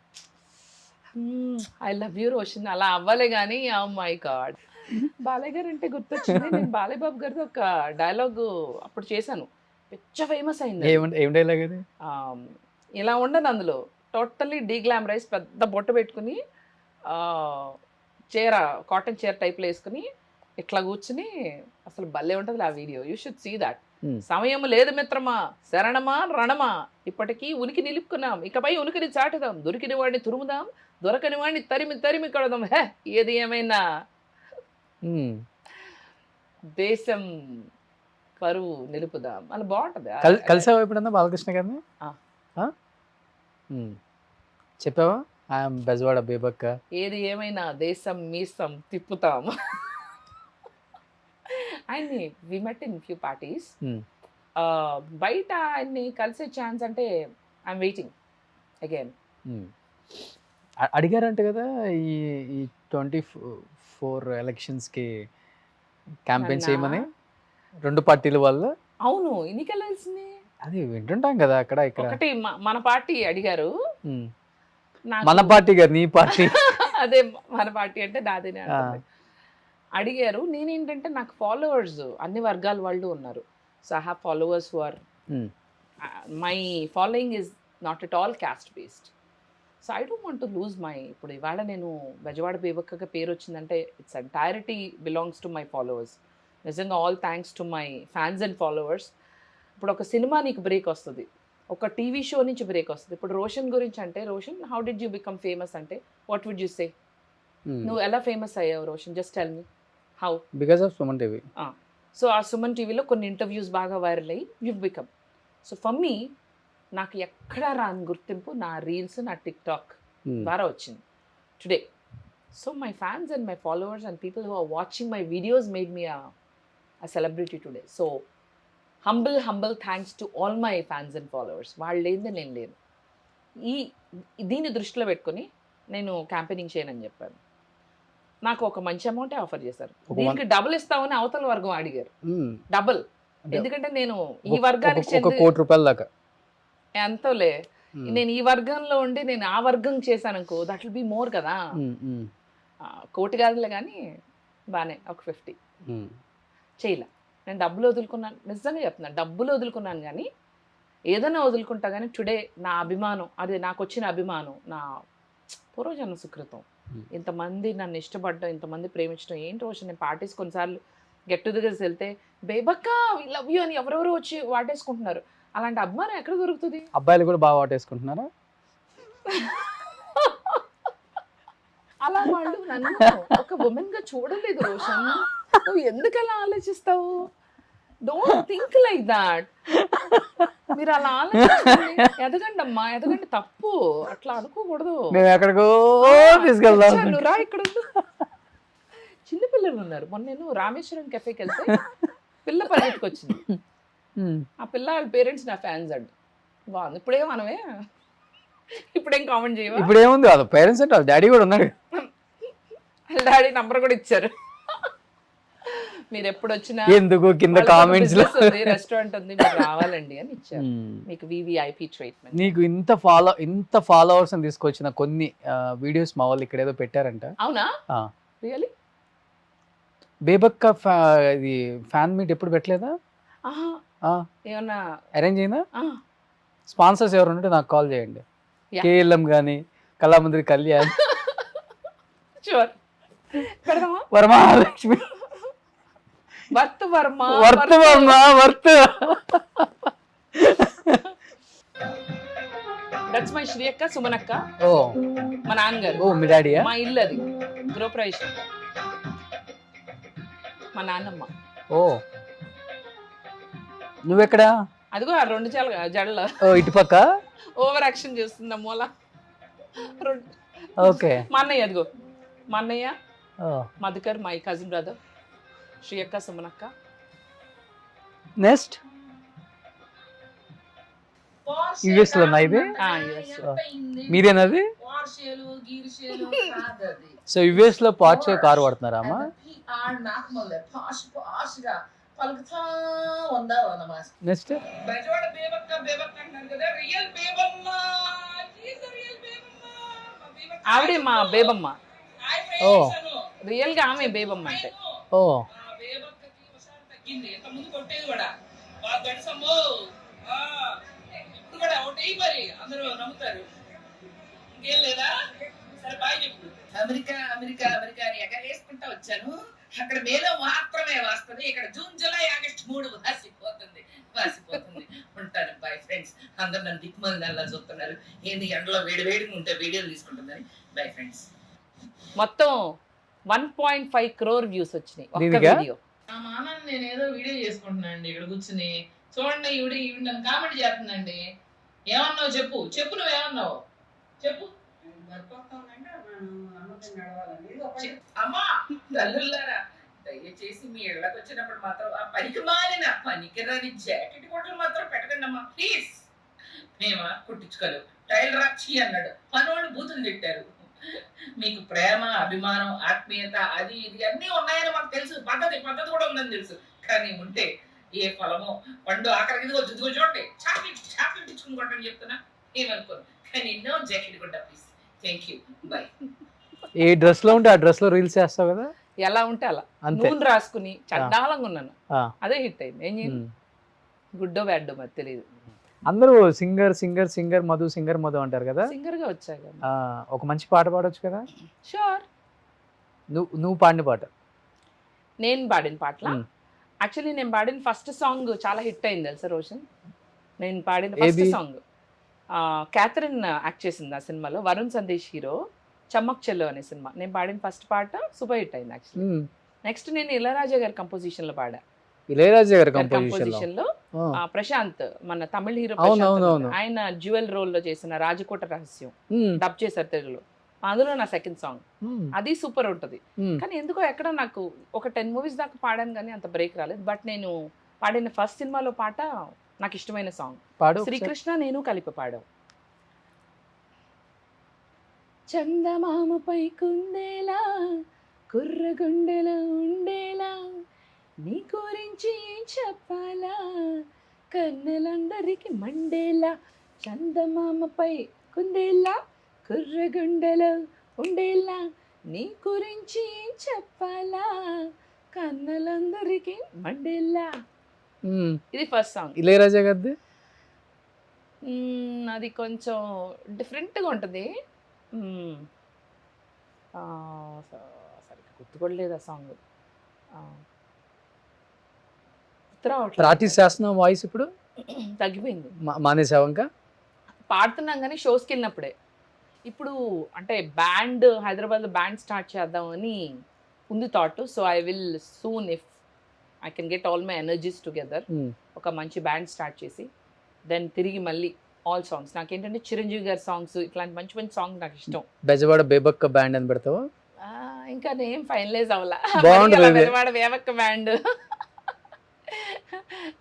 I love you Roshan. అలా అవ్వాలి కానీ, ఓ మై గాడ్, బాలయ్య గారు అంటే గుర్తొచ్చింది. నేను బాలయ్య బాబు గారితో ఒక డైలాగ్ అప్పుడు చేశాను, పిచ్చ ఫేమస్ అయింది. ఏం డైలాగ్ అది? ఇలా ఉండను అందులో, టోటల్లీ డీగ్లామరైజ్, పెద్ద బొట్టు పెట్టుకుని చీర, కాటన్ చీర టైప్లో వేసుకుని ఇట్లా కూర్చుని అసలు భలే ఉంటుంది ఆ video. You should see that. సమయం లేదు మిత్రమా, శరణమా రణమా, ఇప్పటికీ ఉనికి నిలుపుకున్నాం, ఇకపై ఉనికిని చాటుదాం, దొరికిన వాడిని తురుముదాం, దొరకని వాడిని తరిమి కొడదాం. హే, ఏది ఏమైనా దేశం పరువు నిలుపుదాం. అలా బాగుంటది. కలిసావా ఎప్పుడన్నా బాలకృష్ణ గారిని? చెప్పావా ఐఎమ్ బెజవాడ బేబక్క? ఏది ఏమైనా దేశం మీసం తిప్పుతాం. ఆయన్ని వి మెట్ ఇన్ ఫ్యూ పార్టీస్. బయట ఆయన్ని కలిసే ఛాన్స్ అంటే ఐఎమ్ వెయిటింగ్ అగైన్. అడిగారంట కదా ఈ 24 ఎలక్షన్స్కి క్యాంపెయిన్ చేయమని 2 పార్టీల వాళ్ళు. అవును, ఎన్నికలు తెలిసింది, అది వింటుంటాం కదా అక్కడ ఇక్కడ. ఒకటి మన పార్టీ అడిగారు, మన పార్టీ గారు నీ పార్టీ. అదే మన పార్టీ అంటే నాదేనే అడిగారు. నేనేంటంటే నాకు ఫాలోవర్స్ అన్ని వర్గాల వాళ్ళు ఉన్నారు. So I have followers who are, my following is not at all caste based. So I don't want to lose my. ఇప్పుడు ఇవాళ నేను బెజవాడ బేబక్కగా పేరు వచ్చిందంటే it's entirety belongs to my followers. నిజంగా all thanks to my fans and followers. ఇప్పుడు ఒక cinema నీకు బ్రేక్ వస్తుంది, ఒక టీవీ షో నుంచి బ్రేక్ వస్తుంది. ఇప్పుడు రోషన్ గురించి అంటే, Roshan how did you become famous అంటే వాట్ వుడ్ యూ సే? నువ్వు ఎలా ఫేమస్ అయ్యావు Roshan? Just tell me how. Because of Suman TV. So ఆ సుమన్ టీవీలో కొన్ని ఇంటర్వ్యూస్ బాగా వైరల్ అయ్యి you become. So for me, నాకు ఎక్కడా రాని గుర్తింపు నా రీల్స్, నా టిక్టాక్ ద్వారా వచ్చింది today. So my fans and my followers and people who are watching my videos made me a celebrity today. So humble thanks to all my fans and followers. వాళ్ళు లేనిదే నేను లేను. దీన్ని దృష్టిలో పెట్టుకొని నేను క్యాంపెయినింగ్ చేయనని చెప్పాను. నాకు ఒక మంచి అమౌంటే ఆఫర్ చేశారు. దీనికి డబుల్ ఇస్తామని అవతల వర్గం అడిగారు. డబుల్, ఎందుకంటే నేను ఈ వర్గానికి ₹1 కోటి దాకా ఎంతోలే, నేను ఈ వర్గంలో ఉండి నేను ఆ వర్గం చేశాను అనుకో, దట్ విల్ బి మోర్ కదా. కోటి కాదులే కానీ బాగానే ఒక 50 చేయలే. నేను డబ్బులు వదులుకున్నాను, నిజంగా చెప్తున్నాను, డబ్బులు వదులుకున్నాను కానీ ఏదైనా వదులుకుంటా కానీ టుడే నా అభిమానం, అదే నాకు వచ్చిన అభిమానం నా పూర్వజన్మ సుకృతం. ఇంతమంది నన్ను ఇష్టపడడం, ఇంతమంది ప్రేమించడం ఏంటి రోజు. నేను పార్టీస్ కొన్నిసార్లు గెట్ టుగెదర్స్ వెళ్తే బేబక్క వి లవ్ యూ అని ఎవరెవరు వచ్చి వాటేసుకుంటున్నారు. అలాంటి అభిమానం ఎక్కడ దొరుకుతుంది? అబ్బాయిలు కూడా బాగా వాటేసుకుంటున్నారా? అలా వాళ్ళు నన్ను ఒక ఉమెన్ గా చూడలేదు. రోషన్, నువ్వు ఎందుకు అలా ఆలోచిస్తావు? Don't think like that. మీరు అలా ఆలోచించండి. ఎదగండి అమ్మా, ఎదగండి. తప్పు అట్లా అనుకోకూడదు. మేము ఎక్కడికో తీసుకెళ్దాం. నువ్వు రా, ఇక్కడ చిన్నపిల్లలు ఉన్నారు. మొన్న నేను రామేశ్వరం కెఫేకి వెళ్తే పిల్ల పరిగెత్తుకు వచ్చింది. ఆ పిల్ల వాళ్ళ పేరెంట్స్ నా ఫ్యాన్స్ అండి. బాగుంది. ఇప్పుడేం మనమే, ఇప్పుడేం కామెంట్ చేయవా? ఇప్పుడు ఏముంది, వాళ్ళ పేరెంట్స్ అంటే వాళ్ళ డాడీ కూడా ఉన్నాడు. వాళ్ళ డాడీ నంబర్ కూడా ఇచ్చారు. మీరు ఎప్పుడు వచ్చినా ఎందుకు కింద కామెంట్స్ లో రెస్టారెంట్ ఉంది మీరు రావాలండి అని ఇచ్చారు. మీకు వివిఐపి ట్రీట్మెంట్. నీకు ఇంత ఫాలోవర్స్ అని తీసుకొచ్చిన కొన్ని వీడియోస్ మా వాళ్ళు ఇక్కడ ఏదో పెట్టారంట. అవునా? రియల్లీ? బేబక్క ఇది ఫ్యాన్ మీట్ ఎప్పుడు పెట్టలేదా? ఏమన్నా అరేంజ్ అయినా? స్పాన్సర్స్ ఎవరు ఉంటే నాకు కాల్ చేయండి. కేఎల్ఎం కానీ కళామందిరి కళ్యాణ్, వరమహాలక్ష్మి, వర్త్ వర్మ. దట్స్ మై శ్రీయక్క, సుమనక్క. ఓ మా నాన్నగారు. ఓ మీ డాడీ? మా ఇల్లు అది గృహప్రవేశం. మా నాన్నమ్మ. ఓ నువ్వెక్కడా? అదిగో ఆ 2 జడలు. ఓ ఇటుపక్క ఓవర్ యాక్షన్ చేస్తుంది మూల. ఓకే. మా అన్నయ్య, అదిగో మా అన్నయ్య మధుకర్, మై కజిన్ బ్రదర్ శ్రీయక్క, సుమనక్క. నెక్స్ట్ యుఎస్ లో ఇది మీరేనది? సో యుఎస్ లో పార్చే కారు వాడుతున్నారా అమ్మా? నెక్స్ట్ ఆవిడే మా బేబమ్మ. ఓ రియల్ గా ఆమె బేబమ్మ అంటే. ఓ అమెరికా అమెరికా అమెరికా అని ఎగరేసుకుంటా వచ్చాను. అక్కడ మేలో మాత్రమే వస్తుంది, ఇక్కడ జూన్ జూలై ఆగస్టు 3 వాసిపోతుంది. ఉంటాను. Bye friends. అందరు నన్ను దిక్కుమంది అలా చూస్తున్నారు, ఏంది ఎండలో వేడిగా ఉంటే వీడియోలు తీసుకుంటుందని. Bye friends. మొత్తం 1.5 crore వ్యూస్ వచ్చినాయి ఒక్క వీడియో. ఆ మానాన్ని నేను ఏదో వీడియో చేసుకుంటున్నాను అండి ఇక్కడ కూర్చుని. చూడండి, ఈవిడ నన్ను కామెంట్ చేస్తుందండి. ఏమన్నావు చెప్పు, నువ్వేమన్నావు చెప్పు. అమ్మా తల్లులారా, దయచేసి మీ ఇళ్ళకి వచ్చినప్పుడు మాత్రం ఆ పనికిరాని జాకెట్ కోట్లు మాత్రం పెట్టకండి అమ్మా ప్లీజ్. మేమా కుట్టించుకోలు టైల్ రాక్షి అన్నాడు, పనోళ్ళు బూతులు తిట్టారు. మీకు ప్రేమ, అభిమానం, ఆత్మీయత అది ఇది అన్నీ ఉన్నాయని మాకు తెలుసు. పద్ధతి కూడా ఉందని తెలుసు. కానీ ఉంటే ఏ ఫలమో పండు ఆఖరికి ఇదిగో చూడండి, చాక్లెట్ ఇచ్చుకుని కొట్టని చెప్తున్నా, ఏమనుకోను. కానీ ఎన్నో జాకెట్ కొట్టా please. Thank you, by. A dress లో ఉంటే ఆ డ్రెస్ లో రీల్స్ చేస్తావు కదా? ఎలా ఉంటే అలా నూనె రాసుకుని చండాలంగా ఉన్నాను. అదే హిట్ అయింది. ఏం చేయండి, గుడ్డో బ్యాడ్డో మరి తెలియదు. అందరూ సింగర్ మధు అంటారు కదా. సింగర్ గా వచ్చాక ఒక మంచి పాట పాడొచ్చు కదా? షూర్. నువ్వు పాడిన పాట? నేను పాడిన పాటల యాక్చువల్లీ నేను పాడిన ఫస్ట్ సాంగ్ చాలా హిట్ అయింది తెలుసా రోషన్. నేను పాడిన ఫస్ట్ సాంగ్ క్యాథరిన్ యాక్ట్ చేసింది ఆ సినిమాలో. వరుణ్ సందేశ్ హీరో, చమ్మక్ చెల్లో అనే సినిమా. నేను పాడిన ఫస్ట్ పాట సూపర్ హిట్ అయింది యాక్చువల్లీ. నెక్స్ట్ నేను ఇళయరాజా గారి కంపోజిషన్ లో పాడా. ఇళయరాజా గారి కంపోజిషన్ లో ప్రశాంత్, మన తమిళ హీరో, ఆయన జ్యువెల్ రోల్ లో చేసిన రాజకోట రహస్యం డబ్ చేశారు తెలుగులో. అందులో నా సెకండ్ సాంగ్, అది సూపర్ ఉంటుంది. కానీ ఎందుకో ఎక్కడ నాకు ఒక 10 మూవీస్ దాకా పాడాను కానీ అంత బ్రేక్ రాలేదు. బట్ నేను పాడిన ఫస్ట్ సినిమాలో పాట నాకు ఇష్టమైన సాంగ్, పాడు శ్రీకృష్ణ నేను కలిపి పాడాం. చందమామపై కుందేలా కుర్రగుండెలో ఉండేలా నీ గురించి చెప్పాలా కన్నెలందరికి మండేలా, చందమామపై కుందేలా కుర్రగుండెలో ఉండేలా నీ గురించి చెప్పాలా కన్నెలందరికి మండేలా. ఇది ఫస్ట్ సాంగ్. ఇళయరాజా గారిది అది కొంచెం డిఫరెంట్గా ఉంటుంది. సరిగ్గా గుర్తుకోలేదు ఆ సాంగ్. ప్రాక్టీస్ చేస్తున్నాం వాయిస్ ఇప్పుడు తగ్గిపోయింది, మానేసావంక పాడుతున్నాం కానీ షోస్కి వెళ్ళినప్పుడే. ఇప్పుడు అంటే బ్యాండ్ హైదరాబాద్లో బ్యాండ్ స్టార్ట్ చేద్దామని ఉంది thought. So I will soon if I can get all my energies together, ఒక మంచి బ్యాండ్ స్టార్ట్ చేసి దెన్ తిరిగి మళ్ళీ ఆల్ సాంగ్స్. నాకేంటంటే చిరంజీవి గారి సాంగ్స్ ఇట్లాంటి మంచి మంచి సాంగ్స్ నాకు ఇష్టం. బెజవాడ బేబక్క బ్యాండ్ అని పెడతావా? ఇంకా నేను ఫైనలైజ్ అవ్వాల. బాగుంటుంది బెజవాడ బేబక్క బ్యాండ్.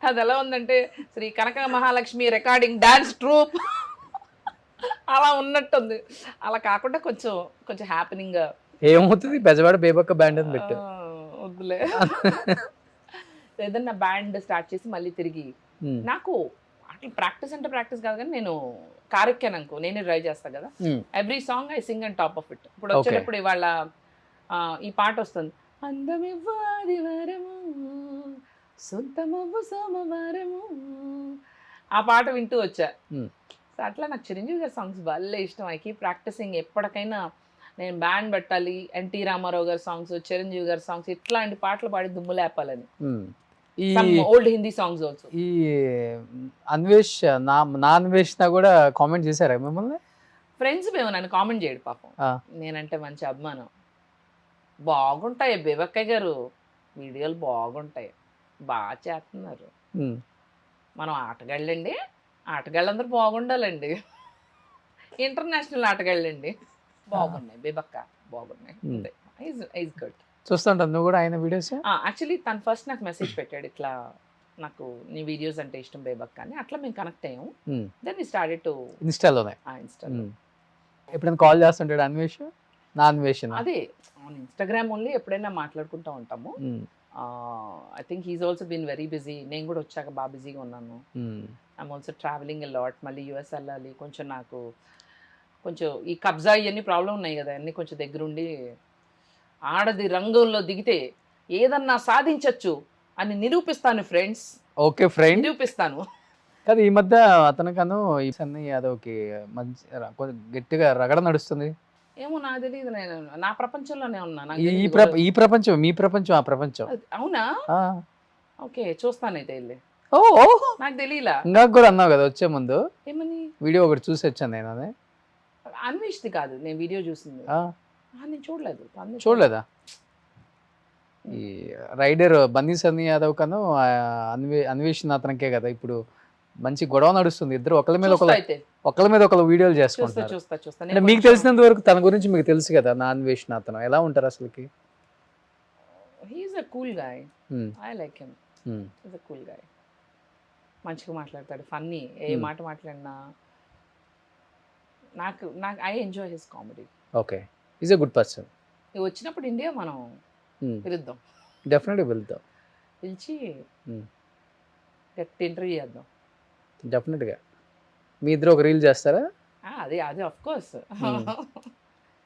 అది ఎలా ఉందంటే Shri Kanaka Mahalakshmi recording dance troupe అలా ఉన్నట్టుంది. అలా కాకుండా కొంచెం కొంచెం హ్యాపెనింగ్ ఏమవుతుంది బెజవాడ బేబక్క బ్యాండ్ అని పెట్టు. వద్దులే. ఏదన్నా బ్యాండ్ స్టార్ట్ చేసి మళ్ళీ తిరిగి నాకు అట్లా ప్రాక్టీస్ అంటే ప్రాక్టీస్ కాదు కానీ నేను కారెక్కాను అనుకో నేనే డ్రైవ్ చేస్తాను కదా, every song I sing and top of it. ఇప్పుడు వచ్చేటప్పుడు ఇవాళ ఈ పాట వస్తుంది, అందమివ్వు ఆదివారము సొంతమవ్వు సోమవారము, ఆ పాట వింటూ వచ్చా. సో అట్లా నాకు చిరంజీవి గారి సాంగ్స్ భలే ఇష్టం. I keep practicing. ఎప్పటికైనా నేను బ్యాండ్ పెట్టాలి, ఎన్టీ రామారావు గారి సాంగ్స్, చిరంజీవి గారి సాంగ్స్, ఇట్లాంటి పాటలు పాడి దుమ్ము లేపాలని. Old Hindi songs also. ఈ అన్వేష్ నా అన్వేషణ కూడా కామెంట్ చేశారా మిమ్మల్ని? ఫ్రెండ్స్ మేము నన్ను కామెంట్ చేయడు పాపం, నేనంటే మంచి అభిమానం. బాగుంటాయి బేబక్కయ్య గారు వీడియోలు, బాగుంటాయి, బాగా చేస్తున్నారు. మనం ఆటగాళ్ళండి, ఆటగాళ్ళందరూ బాగుండాలండి, ఇంటర్నేషనల్ ఆటగాళ్ళండి. బాగున్నాయి బేబక్క, బాగున్నాయి. Is good. చూస్తుంటాను నువ్వు కూడా ఆయన వీడియోస్? యాక్చువల్లీ తను ఫస్ట్ నాకు మెసేజ్ పెట్టాడు, ఇట్లా నాకు నీ వీడియోస్ అంటే ఇష్టం బేబక్క అని. అట్లా మేము కనెక్ట్ అయ్యాము. దెన్ వి స్టార్టెడ్ టు ఇన్స్టాలోనే. ఎప్పుడైనా కాల్ చేస్తుంటాడు అన్వేష్? నా అన్వేషణ అదే ఇన్స్టాగ్రామ్ ఓన్లీ, ఎప్పుడైనా మాట్లాడుకుంటూ ఉంటాము. I think he's also been very busy. నేను కూడా వచ్చాక బాగా బిజీగా ఉన్నాను. I'm also travelling a lot. మళ్ళీ యూఎస్ వెళ్ళాలి. కొంచెం నాకు కొంచెం ఈ కబ్జా ఇవన్నీ ప్రాబ్లం ఉన్నాయి కదా, అన్నీ కొంచెం దగ్గరుండి ఆడది రంగంలో దిగితే ఏదన్నా సాధించచ్చు అని నిరూపిస్తాను ఫ్రెండ్స్. ఓకే ఫ్రెండ్, నిరూపిస్తాను. కాదు ఈ మధ్య అతనికను ఈ సన్నీ యాదవ్కి మంచి కొంచెం గట్టిగా రగడ నడుస్తుంది. ఏమో నాకు తెలియదు, నేను నా ప్రపంచంలోనే ఉన్నా. ఈ ప్రపంచం మీ ప్రపంచం ఆ ప్రపంచం. అవునా? ఓకే, చూస్తానైతే వెళ్ళి. నాకు తెలియలా. ఇంకా కూడా అన్నావు కదా వచ్చే ముందు, ఏమని? వీడియో ఒకటి చూసి వచ్చాను నేను. అదే అన్వేష్ది కాదు నేను వీడియో చూసింది. నేను చూడలేదు. చూడలేదా? ఈ రైడర్ బన్నీ సన్నీ యాదవ్ కను అన్వేషణ అతనికే కదా ఇప్పుడు మంచి గొడవ నడుస్తుంది. ఇద్దరు ఒకళ్ళ మీద ఒకళ్ళు వీడియోలు చేసుకుంటారు. అంటే మీకు తెలిసినంత వరకు తన గురించి మీకు తెలుసు కదా, నా అన్వేషణ అతను ఎలా ఉంటారు అసలుకి? He's a cool guy. I like him. He's a cool guy. మంచిగా మాట్లాడతాడు, ఫన్నీ. ఏ మాట మాట్లాడినా నాకు I enjoy his comedy. Okay, is a good person. వచ్చినప్పుడు ఇండియా మనం పిలుద్దాం, డెఫినెట్గా పిలుద్దాం. పిలిచి గట్టి ఇంటర్వ్యూ చేద్దాం డెఫినెట్గా. మీ ఇద్దరు ఒక రీల్ చేస్తారా? అదే ఆఫ్ కోర్స్.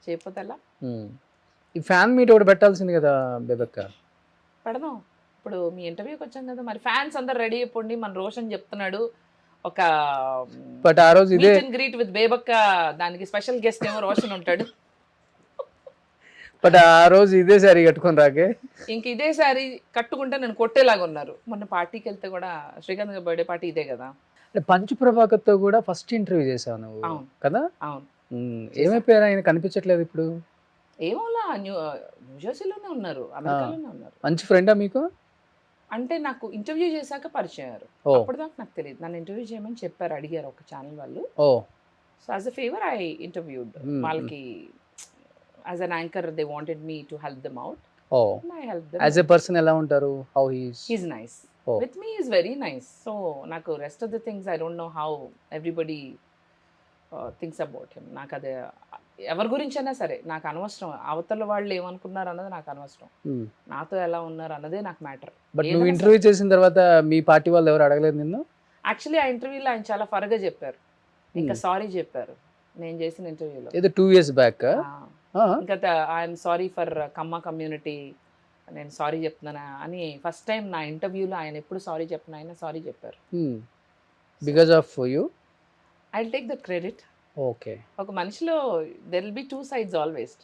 చేయకపోతే ఎలా? ఈ ఫ్యాన్ మీట్ ఒకటి పెట్టాల్సింది కదా బేబక్క. పెడదాం. ఇప్పుడు మీ ఇంటర్వ్యూకి వచ్చాం కదా, మరి ఫ్యాన్స్ అందరు రెడీ అయిపోండి. మన రోషన్ చెప్తున్నాడు ఒక బట్ ఆ రోజు ఇదే గ్రీట్ విత్ బేబక్క, దానికి స్పెషల్ గెస్ట్ ఏమో రోషన్ ఉంటాడు. బట్ ఆ రోజు ఇదే సారీ కట్టుకొని రాకే, ఇంక ఇదే సారీ కట్టుకుంటే నేను కొట్టేలాగా ఉన్నారు. మొన్న పార్టీకి వెళ్తే కూడా శ్రీకాంత్ బర్త్డే పార్టీ ఇదే కదా. పంచు ప్రభాకర్తో కూడా ఫస్ట్ ఇంటర్వ్యూ చేసావు నువ్వు కదా? అవును. ఏమైపోయారు ఆయన, కనిపించట్లేదు ఇప్పుడు? ఏమోలా, న్యూజెర్సీలోనే ఉన్నారు, అమెరికాలోనే ఉన్నారు. మంచి ఫ్రెండా మీకు? అంటే నాకు ఇంటర్వ్యూ చేశాక పరిచయం అయ్యారు. అప్పటిదాకా నాకు తెలియదు. నన్ను ఇంటర్వ్యూ చేయమని చెప్పారు, అడిగారు ఒక ఛానల్ వాళ్ళు. So as a favour I interviewed. వాళ్ళకి as an anchor they wanted me to help them out. ఓ I help them. As a person ఎలా ఉంటారు? How he's? He's nice. Oh. With me is very nice. So నాకు rest of the things I don't know how everybody thinks about him. నాకు అదే ఎవరి గురించి అయినా సరే నాకు అనవసరం. అవతల వాళ్ళు ఏమనుకున్నారు అన్నది నాకు అనవసరం. నాతో ఎలా ఉన్నారు అన్నదే నాకు మ్యాటర్. బట్ నువ్వు ఇంటర్వ్యూ చేసిన తర్వాత మీ పార్టీ వాళ్ళు ఎవరు అడగలేదు నిన్ను? యాక్చువల్లీ ఆ ఇంటర్వ్యూలో ఆయన చాలా ఫరగా చెప్పారు. ఇంకా సారీ చెప్పారు నేను చేసిన ఇంటర్వ్యూలో. ఏదో 2 years బ్యాక్. ఇంకా I'm sorry for Kamma community, నేను సారీ చెప్తున్నానా అని ఫస్ట్ టైం నా ఇంటర్వ్యూలో ఆయన ఎప్పుడు సారీ చెప్పిన ఆయన సారీ చెప్పారు. Because of you. I will take the credit. Okay. ఒక మనిషిలో there will be 2 sides always.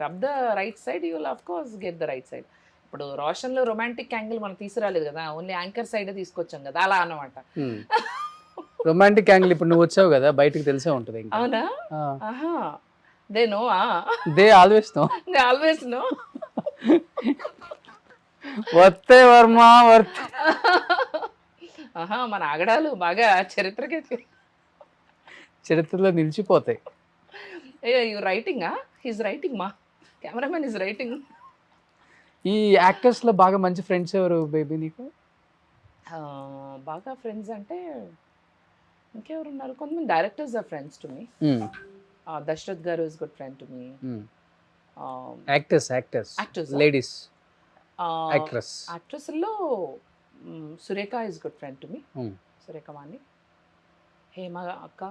Rub the right side you will of course get the right side. ఇప్పుడు రోషన్లో రొమాంటిక్ యాంగిల్ మనం తీసుకురాలేదు కదా, ఓన్లీ యాంకర్ సైడే తీసుకొచ్చాం కదా, అలా అన్నమాట. రొమాంటిక్ యాంగిల్ ఇప్పుడు నువ్వు వచ్చావు కదా, బయటకు తెలిసే ఉంటుంది. అవునా? ఆహా, they know. They always know. They always know. వర్తే వర్మ వర్తే. ఆహా, మన ఆగడాలు బాగా చరిత్రలో నిలిచిపోతాయి. యూ రైటింగా? హీస్ రైటింగ్, మా కెమెరామెన్ ఈజ్ రైటింగ్. ఈ యాక్టర్స్ లో బాగా మంచి ఫ్రెండ్స్ ఎవరు బేబీ నీకు? బాగా ఫ్రెండ్స్ అంటే ఇంకెవరు ఉన్నారు? కొంతమంది directors are friends to me. Dasarath గారు is good friend to me. Actors ladies యాక్ట్రెస్లో Surekha is good friend to me. Surekha Vani, Hema అక్క,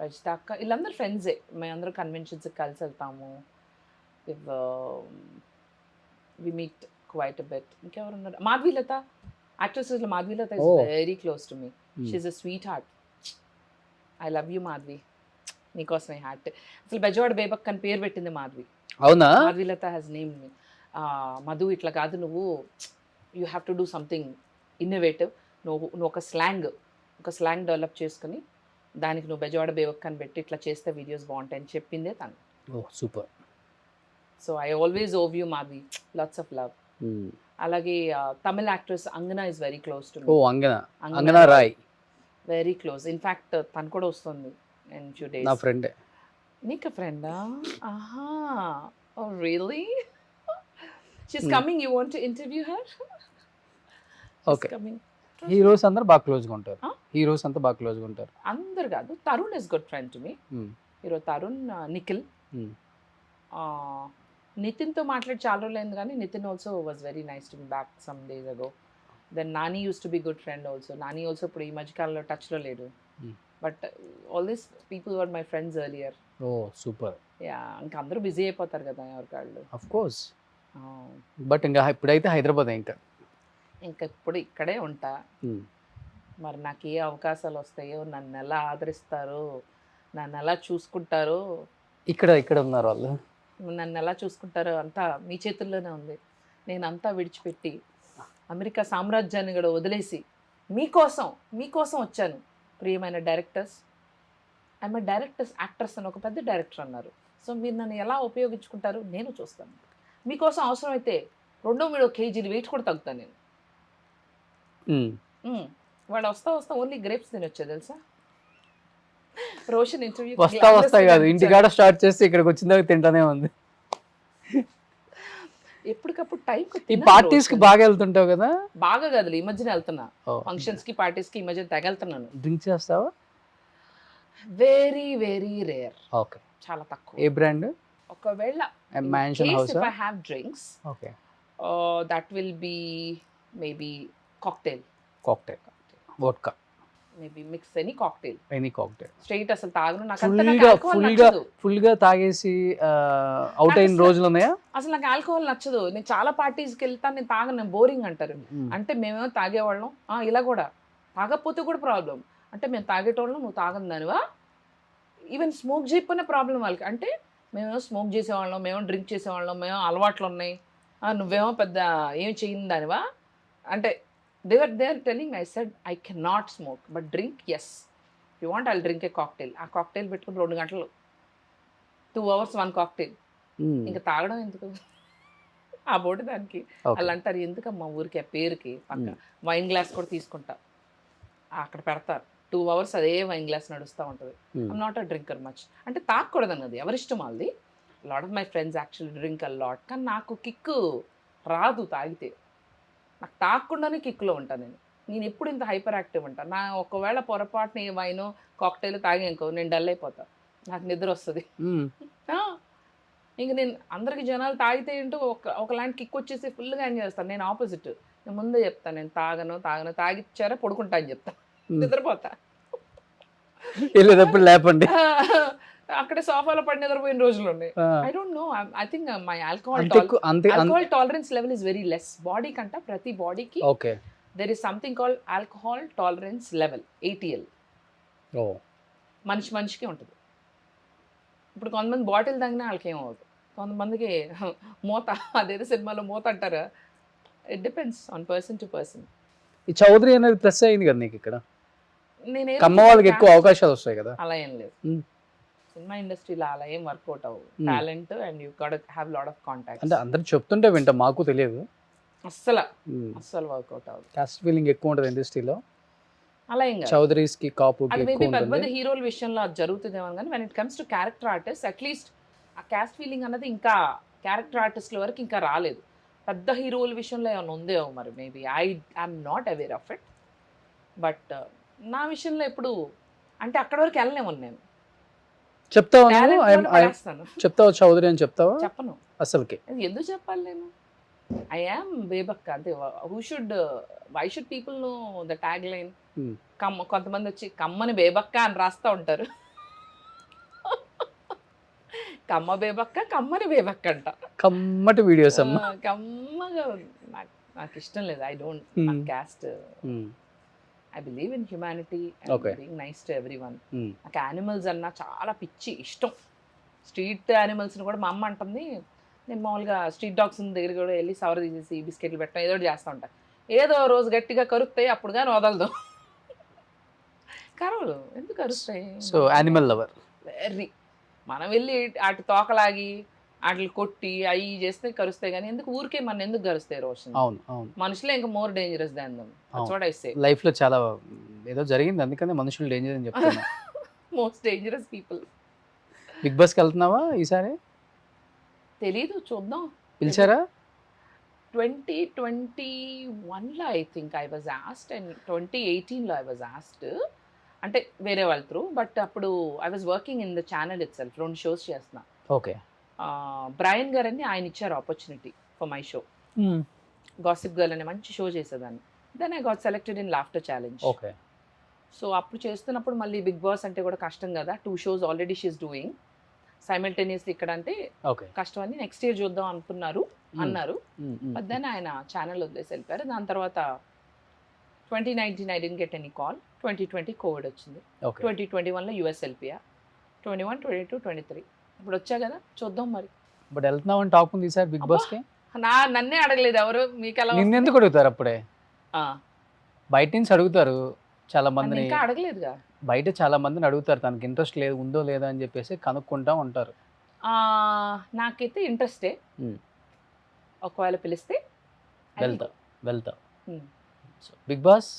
రజిత అక్క, వీళ్ళందరూ ఫ్రెండ్సే. మేమందరం కన్వెన్షన్స్ కలిసి వెళ్తాము. We meet quite a bit. ఇంకెవరున్నారు? మాధవీలత, యాక్ట్రెసెస్లో Madhavilatha is very close to me. She is a sweetheart. I love you Madhavi, నీకోసమే హార్ట్. అసలు బెజవాడ బేబక్ అని పేరు పెట్టింది మాధవి. అవునా? మాధవీలత హ్యాస్ నేమ్ మీ. మధు ఇట్లా కాదు, నువ్వు you have to do something innovative. నువ్వు ఒక స్లాంగ్ డెవలప్ చేసుకుని దానికి నువ్వు బెజవాడ బేబక్ అని పెట్టి ఇట్లా చేస్తే వీడియోస్ బాగుంటాయని చెప్పిందే తను. Super. So I always owe you Madhavi, lots of love. అలాగే Tamil actress Angana is very close to me. Angana Roy very close. In fact తను కూడా వస్తుంది ఇన్ ఫ్యూ డేస్. నా ఫ్రెండే. నీకు ఫ్రెండా? ఆహా, ఓ really? She's coming. You want to interview her? Okay. Heroes అందరూ బాగా క్లోజ్గా ఉంటారు. హీరోస్ అంతా బాగా క్లోజ్గా ఉంటారు. అందరు కాదు. Tarun is good friend to me. Hero Tarun, Nikhil, నితిన్తో మాట్లాడి చాలా రోజులు అయింది కానీ Nithin also was very nice to me back some days ago. Then Nani uses to be good friend also. Nani also ఇప్పుడు ఈ మధ్యకాలంలో టచ్లో లేడు. But all this people were my friends earlier. ఓ సూపర్. యా, ఇంకా అందరూ బిజీ అయిపోతారు కదా ఎవరికాళ్ళు. Of course. బట్ ఇంకా ఇప్పుడైతే హైదరాబాద్ ఇంకా ఇప్పుడు ఇక్కడే ఉంటా. మరి నాకు ఏ అవకాశాలు వస్తాయో, నన్ను ఎలా ఆదరిస్తారో, నన్ను ఎలా చూసుకుంటారో. ఇక్కడ ఉన్నారు వాళ్ళు. నన్ను ఎలా చూసుకుంటారో అంతా మీ చేతుల్లోనే ఉంది. నేను అంతా విడిచిపెట్టి అమెరికా సామ్రాజ్యాన్ని కూడా వదిలేసి మీకోసం వచ్చాను. ప్రియమైన డైరెక్టర్స్, ఐఎమ్ డైరెక్టర్స్ యాక్టర్స్ అని ఒక పెద్ద డైరెక్టర్ అన్నారు. సో మీరు నన్ను ఎలా ఉపయోగించుకుంటారో నేను చూస్తాను. మీకోసం అవసరమైతే 2-3 kgs వెయిట్ కూడా తగ్గుతాను నేను. వాడు వస్తా ఓన్లీ గ్రేప్స్ తినొచ్చా తెలుసా? రోషన్ ఇంటర్వ్యూ వస్తాయి కాదు, ఇంటికాడ స్టార్ట్ చేసి ఇక్కడికి వచ్చిన దాకా తింటానే ఉంది. ఎప్పటికప్పుడు టైం. ఈ పార్టీస్ కి బాగా వెళ్తుంటావు కదా? బాగా కాదు, ఈ మధ్యన వెళ్తున్నా. ఫంక్షన్స్ కి, పార్టీస్ కి ఈ మధ్య తగలుతున్నాను. డ్రింక్ చేస్తావా? Very very rare. ఓకే, చాలా తక్కువ. ఏ బ్రాండ్? ఒకవేళ if I have drinks, okay, that will be maybe cocktail, vodka, maybe mix any cocktail. Straight అసలు తాగను. నాకు ఫుల్ గా తాగేసి అవుట్ అయిన రోజులు ఉన్నాయా? అసలు నాకు ఆల్కహాల్ నచ్చదు. నేను చాలా పార్టీస్కి వెళ్తాను, నేను తాగను, బోరింగ్ అంటారు. అంటే మేమేమో తాగేవాళ్ళం, ఇలా కూడా తాగకపోతే కూడా ప్రాబ్లం. అంటే మేము తాగేటోళ్ళం, నువ్వు తాగని దానివా? ఈవెన్ స్మోక్ చేయకపోయినా ప్రాబ్లం వాళ్ళకి. అంటే మేమేమో స్మోక్ చేసేవాళ్ళం, మేము డ్రింక్ చేసేవాళ్ళం, మేము అలవాట్లు ఉన్నాయి, నువ్వేమో పెద్ద ఏం చేయని దానివా అంటే they are telling me. I said I cannot smoke but drink, yes, if you want I'll drink a cocktail. ఆ కాక్టైల్ పెట్టుకుని 2 గంటలు 2 hours 1 cocktail. ఇంకా తాగడం ఎందుకు ఆ బోటి దానికి? వాళ్ళు అంటారు ఎందుకమ్మా ఊరికి ఆ పేరుకి. పక్క వైన్ గ్లాస్ కూడా తీసుకుంటా, అక్కడ పెడతారు 2 hours అదే వైన్ గ్లాస్ నడుస్తూ ఉంటుంది. I'm not a drinker much. అంటే తాగకూడదు అన్నది ఎవరిష్టం వాళ్ళది. Lot of my friends actually drink a lot, కానీ నాకు కిక్కు రాదు తాగితే. నాకు తాగకుండానే కిక్లో ఉంటాను నేను ఎప్పుడు ఇంత హైపర్ యాక్టివ్ ఉంటాను. నా ఒకవేళ పొరపాటున ఏ వైనో కాక్టైల్ తాగానుకో నేను డల్ అయిపోతా, నాకు నిద్ర వస్తుంది. ఇంక నేను అందరికి జనాలు తాగితే ఏంటో ఒకలాంటి కిక్ వచ్చేసి ఫుల్గా ఎంజాయ్ చేస్తాను. నేను ఆపోజిట్, నేను ముందే చెప్తాను నేను తాగను తాగిచ్చారా పడుకుంటా అని చెప్తాను, నిద్రపోతా. వెళ్ళేటప్పుడు లేపండి. అక్కడే సోఫాలో పడి నిద్రపోయిన రోజులు ఉన్నాయి. I don't no, I think my alcohol tolerance level is very less. Body కంట ప్రతి బాడీకి okay there is something called alcohol tolerance level, ATL. మనిషికి ఉంటుంది. ఇప్పుడు కొంతమంది బాటిల్ తాగినా వాళ్ళకి ఏమవుతుంది, కొంతమందికి మూత, అదేదో సినిమాలో మూత అంటారా. It depends on person to person. ఈ చౌదరి అనేది ప్లస్ అయింది కదా నీకు ఇక్కడ, నేను కమ్మ వాళ్ళకి ఎక్కువ అవకాశాలు వస్తాయి కదా. అలా ఏం లేదు, సినిమా ఇండస్ట్రీలో అలా ఏం వర్కౌట్ అవ్వు. Talent and you got have lot of contacts. అంటే అందరు చెప్తుంటే వింటా, మాకు తెలియదు. అస్సలు వర్కౌట్ అవ్వదు. కాస్ట్ ఫీలింగ్ ఎక్కువ ఉంటుంది ఇండస్ట్రీలో. అలా ఏం కాదు, చౌదరీస్ కి కాపు అది మేబీ పెద్ద పెద్ద హీరోల విషయంలో అది జరుగుతుందేమో, కానీ when it comes to character artist at least ఆ క్యాస్ట్ ఫీలింగ్ అన్నది ఇంకా క్యారెక్టర్ ఆర్టిస్ట్ల వరకు ఇంకా రాలేదు. పెద్ద హీరోల విషయంలో ఏమైనా ఉందేమో మరి, maybe I'm not aware of it. But నా విషయంలో ఎప్పుడు అంటే అక్కడ వరకు వెళ్ళలేము. నేను చెప్తావా, చెప్తాను చౌదరి అని చెప్తావా? చెప్పను అసలుకి. ఎందుకు చెప్పాలి నేను? ఐ యామ్ బేబక్క అంతే. Why should people know the tagline? కొంతమంది వచ్చి కమ్మని బేబక్క అని రాస్తా ఉంటారు. కమ్మ బేబక్క, కమ్మని బేబక్క అంట. కమ్మటి వీడియోస్ అమ్మ. కమ్మగా నాకు ఇష్టం లేదు. I don't caste. I believe in humanity and being nice to everyone. నాకు యానిమల్స్ అన్నా చాలా పిచ్చి ఇష్టం. స్ట్రీట్ యానిమల్స్ని కూడా మా అమ్మ అంటుంది. నేను మామూలుగా స్ట్రీట్ డాగ్స్ దగ్గర కూడా వెళ్ళి సవర తీసేసి బిస్కెట్లు పెట్టడం ఏదో ఒకటి చేస్తూ ఉంటాను. ఏదో రోజు గట్టిగా కరుస్తాయి, అప్పుడు కానీ వదలదు. కరవలు ఎందుకు కరుస్తాయి? So animal lover. వెర్రీ. మనం వెళ్ళి వాటి తోకలాగి వాటిని కొట్టి అవి చేస్తే కరుస్తాయి, కానీ ఎందుకు ఊరికే మన ఎందుకు కరుస్తాయి రోషన్? అవును అవును. మనుషులే ఇంకా more dangerous than them. That's what I say. Life లో చాలా ఏదో జరిగింది, అందుకనే మనుషులు డేంజర్ అని చెప్తున్నా. Most dangerous people. బిగ్ బాస్కి వెళ్తున్నావా ఈసారి? తెలీదు, చూద్దాం. పిలిచారా? 2021లో I think I was asked, and 2018లో ఐ వాజ్ ఆస్క్డ్. అంటే వేరే వాళ్ళ త్రూ. బట్ అప్పుడు I was working in the channel itself. 2 shows చేస్తున్నా. ఓకే. బ్రయన్ గారని ఆయన ఇచ్చారు opportunity for my show. Gossip girl అనే మంచి షో చేసేదాన్ని. Then I got selected in laughter challenge. Okay. So అప్పుడు చేస్తున్నప్పుడు మళ్ళీ బిగ్ బాస్ అంటే కూడా కష్టం కదా. 2 shows already she's doing simultaneously ఇక్కడ అంటే కష్టం అని నెక్స్ట్ ఇయర్ చూద్దాం అన్నారు. బట్ దెన్ ఆయన ఛానల్ వదిలేసి వెళ్ళిపోయారు. దాని తర్వాత 2019 I didn't get any call. 2020 Covid వచ్చింది. 2021లో US వెళ్ళిపోయా. 21, 22, 23 ఇప్పుడు వచ్చా కదా, చూద్దాం మరి. బట్ వెళ్తున్నావు అని టాక్ ఉంది సార్ బిగ్ బాస్ కి. నన్నే అడగలేదు ఎవరు. మీకు ఎలా? నిన్నెందుకు అడుగుతారు? అప్పుడే బయట నుంచి అడుగుతారు చాలా మందిని. ఇంకా అడగలేదుగా. బయట చాలా మందిని అడుగుతారు, తనకి ఇంట్రెస్ట్ లేదు ఉందో లేదా అని చెప్పేసి కనుక్కుంటా ఉంటారు. నాకైతే ఇంట్రెస్టే. ఒకవేళ పిలిస్తే వెళ్తా. బిగ్ బాస్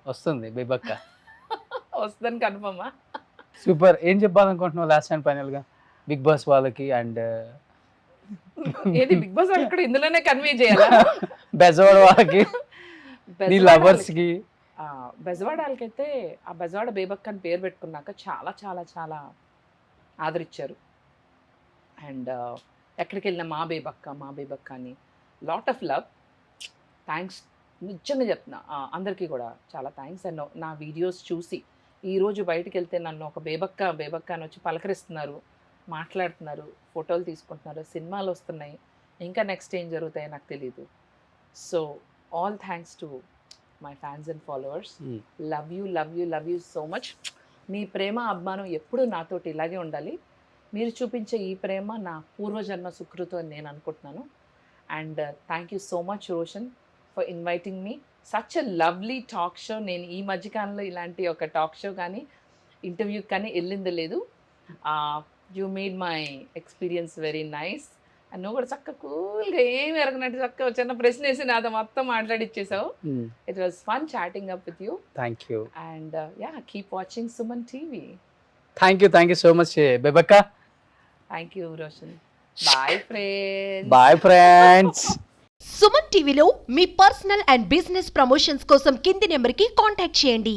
వస్తుంది బేబక్క. వస్తుందని కన్ఫర్మా? సూపర్. ఏం చెప్పాలనుకుంటున్నావు లాస్ట్ అండ్ ఫైనల్ గా బిగ్ బాస్ వాళ్ళకి? అండ్ ఏది బిగ్ బాస్ ఇక్కడ ఇందులోనే కన్వే చేయాలా? బెజవాడ వాళ్ళకి, నీ లవర్స్ కి. బెజవాడ వాళ్ళకైతే ఆ బెజవాడ బేబక్క అని పేరు పెట్టుకున్నాక చాలా చాలా చాలా ఆదరించారు. అండ్ ఎక్కడికి వెళ్ళినా మా బేబక్క అని లాట్ ఆఫ్ లవ్. థ్యాంక్స్, నిజంగా చెప్తున్నా అందరికీ కూడా చాలా థ్యాంక్స్. అండ్ నా వీడియోస్ చూసి ఈరోజు బయటికి వెళ్తే నన్ను ఒక బేబక్క అని వచ్చి పలకరిస్తున్నారు, మాట్లాడుతున్నారు, ఫోటోలు తీసుకుంటున్నారు, సినిమాలు వస్తున్నాయి. ఇంకా నెక్స్ట్ ఏం జరుగుతాయో నాకు తెలీదు. So all thanks to my fans and followers. Love you so much. మీ ప్రేమ అభిమానం ఎప్పుడూ నాతోటి ఇలాగే ఉండాలి. మీరు చూపించే ఈ ప్రేమ నా పూర్వజన్మ సుకృతం అని నేను అనుకుంటున్నాను. And thank you so much Roshan for inviting me. Such a lovely talk show. నేను ఈ మధ్యకాలంలో ఇలాంటి ఒక టాక్ షో కానీ ఇంటర్వ్యూ కానీ వెళ్ళింది లేదు. You made my experience very nice. And నువ్వు కూడా చక్కగా కూల్గా ఏమి ఎరగనట్టు చక్కగా చిన్న ప్రశ్న వేసి నాతో మొత్తం మాట్లాడిచ్చేసావు. It was fun chatting up with you. Thank you. And keep watching Suman TV. Thank you so much Bebakka. Thank you Roshan. Bye friends. Bye friends. Suman టీవీలో మీ పర్సనల్ అండ్ బిజినెస్ ప్రమోషన్స్ కోసం కింది నెంబర్కి కాంటాక్ట్ చేయండి.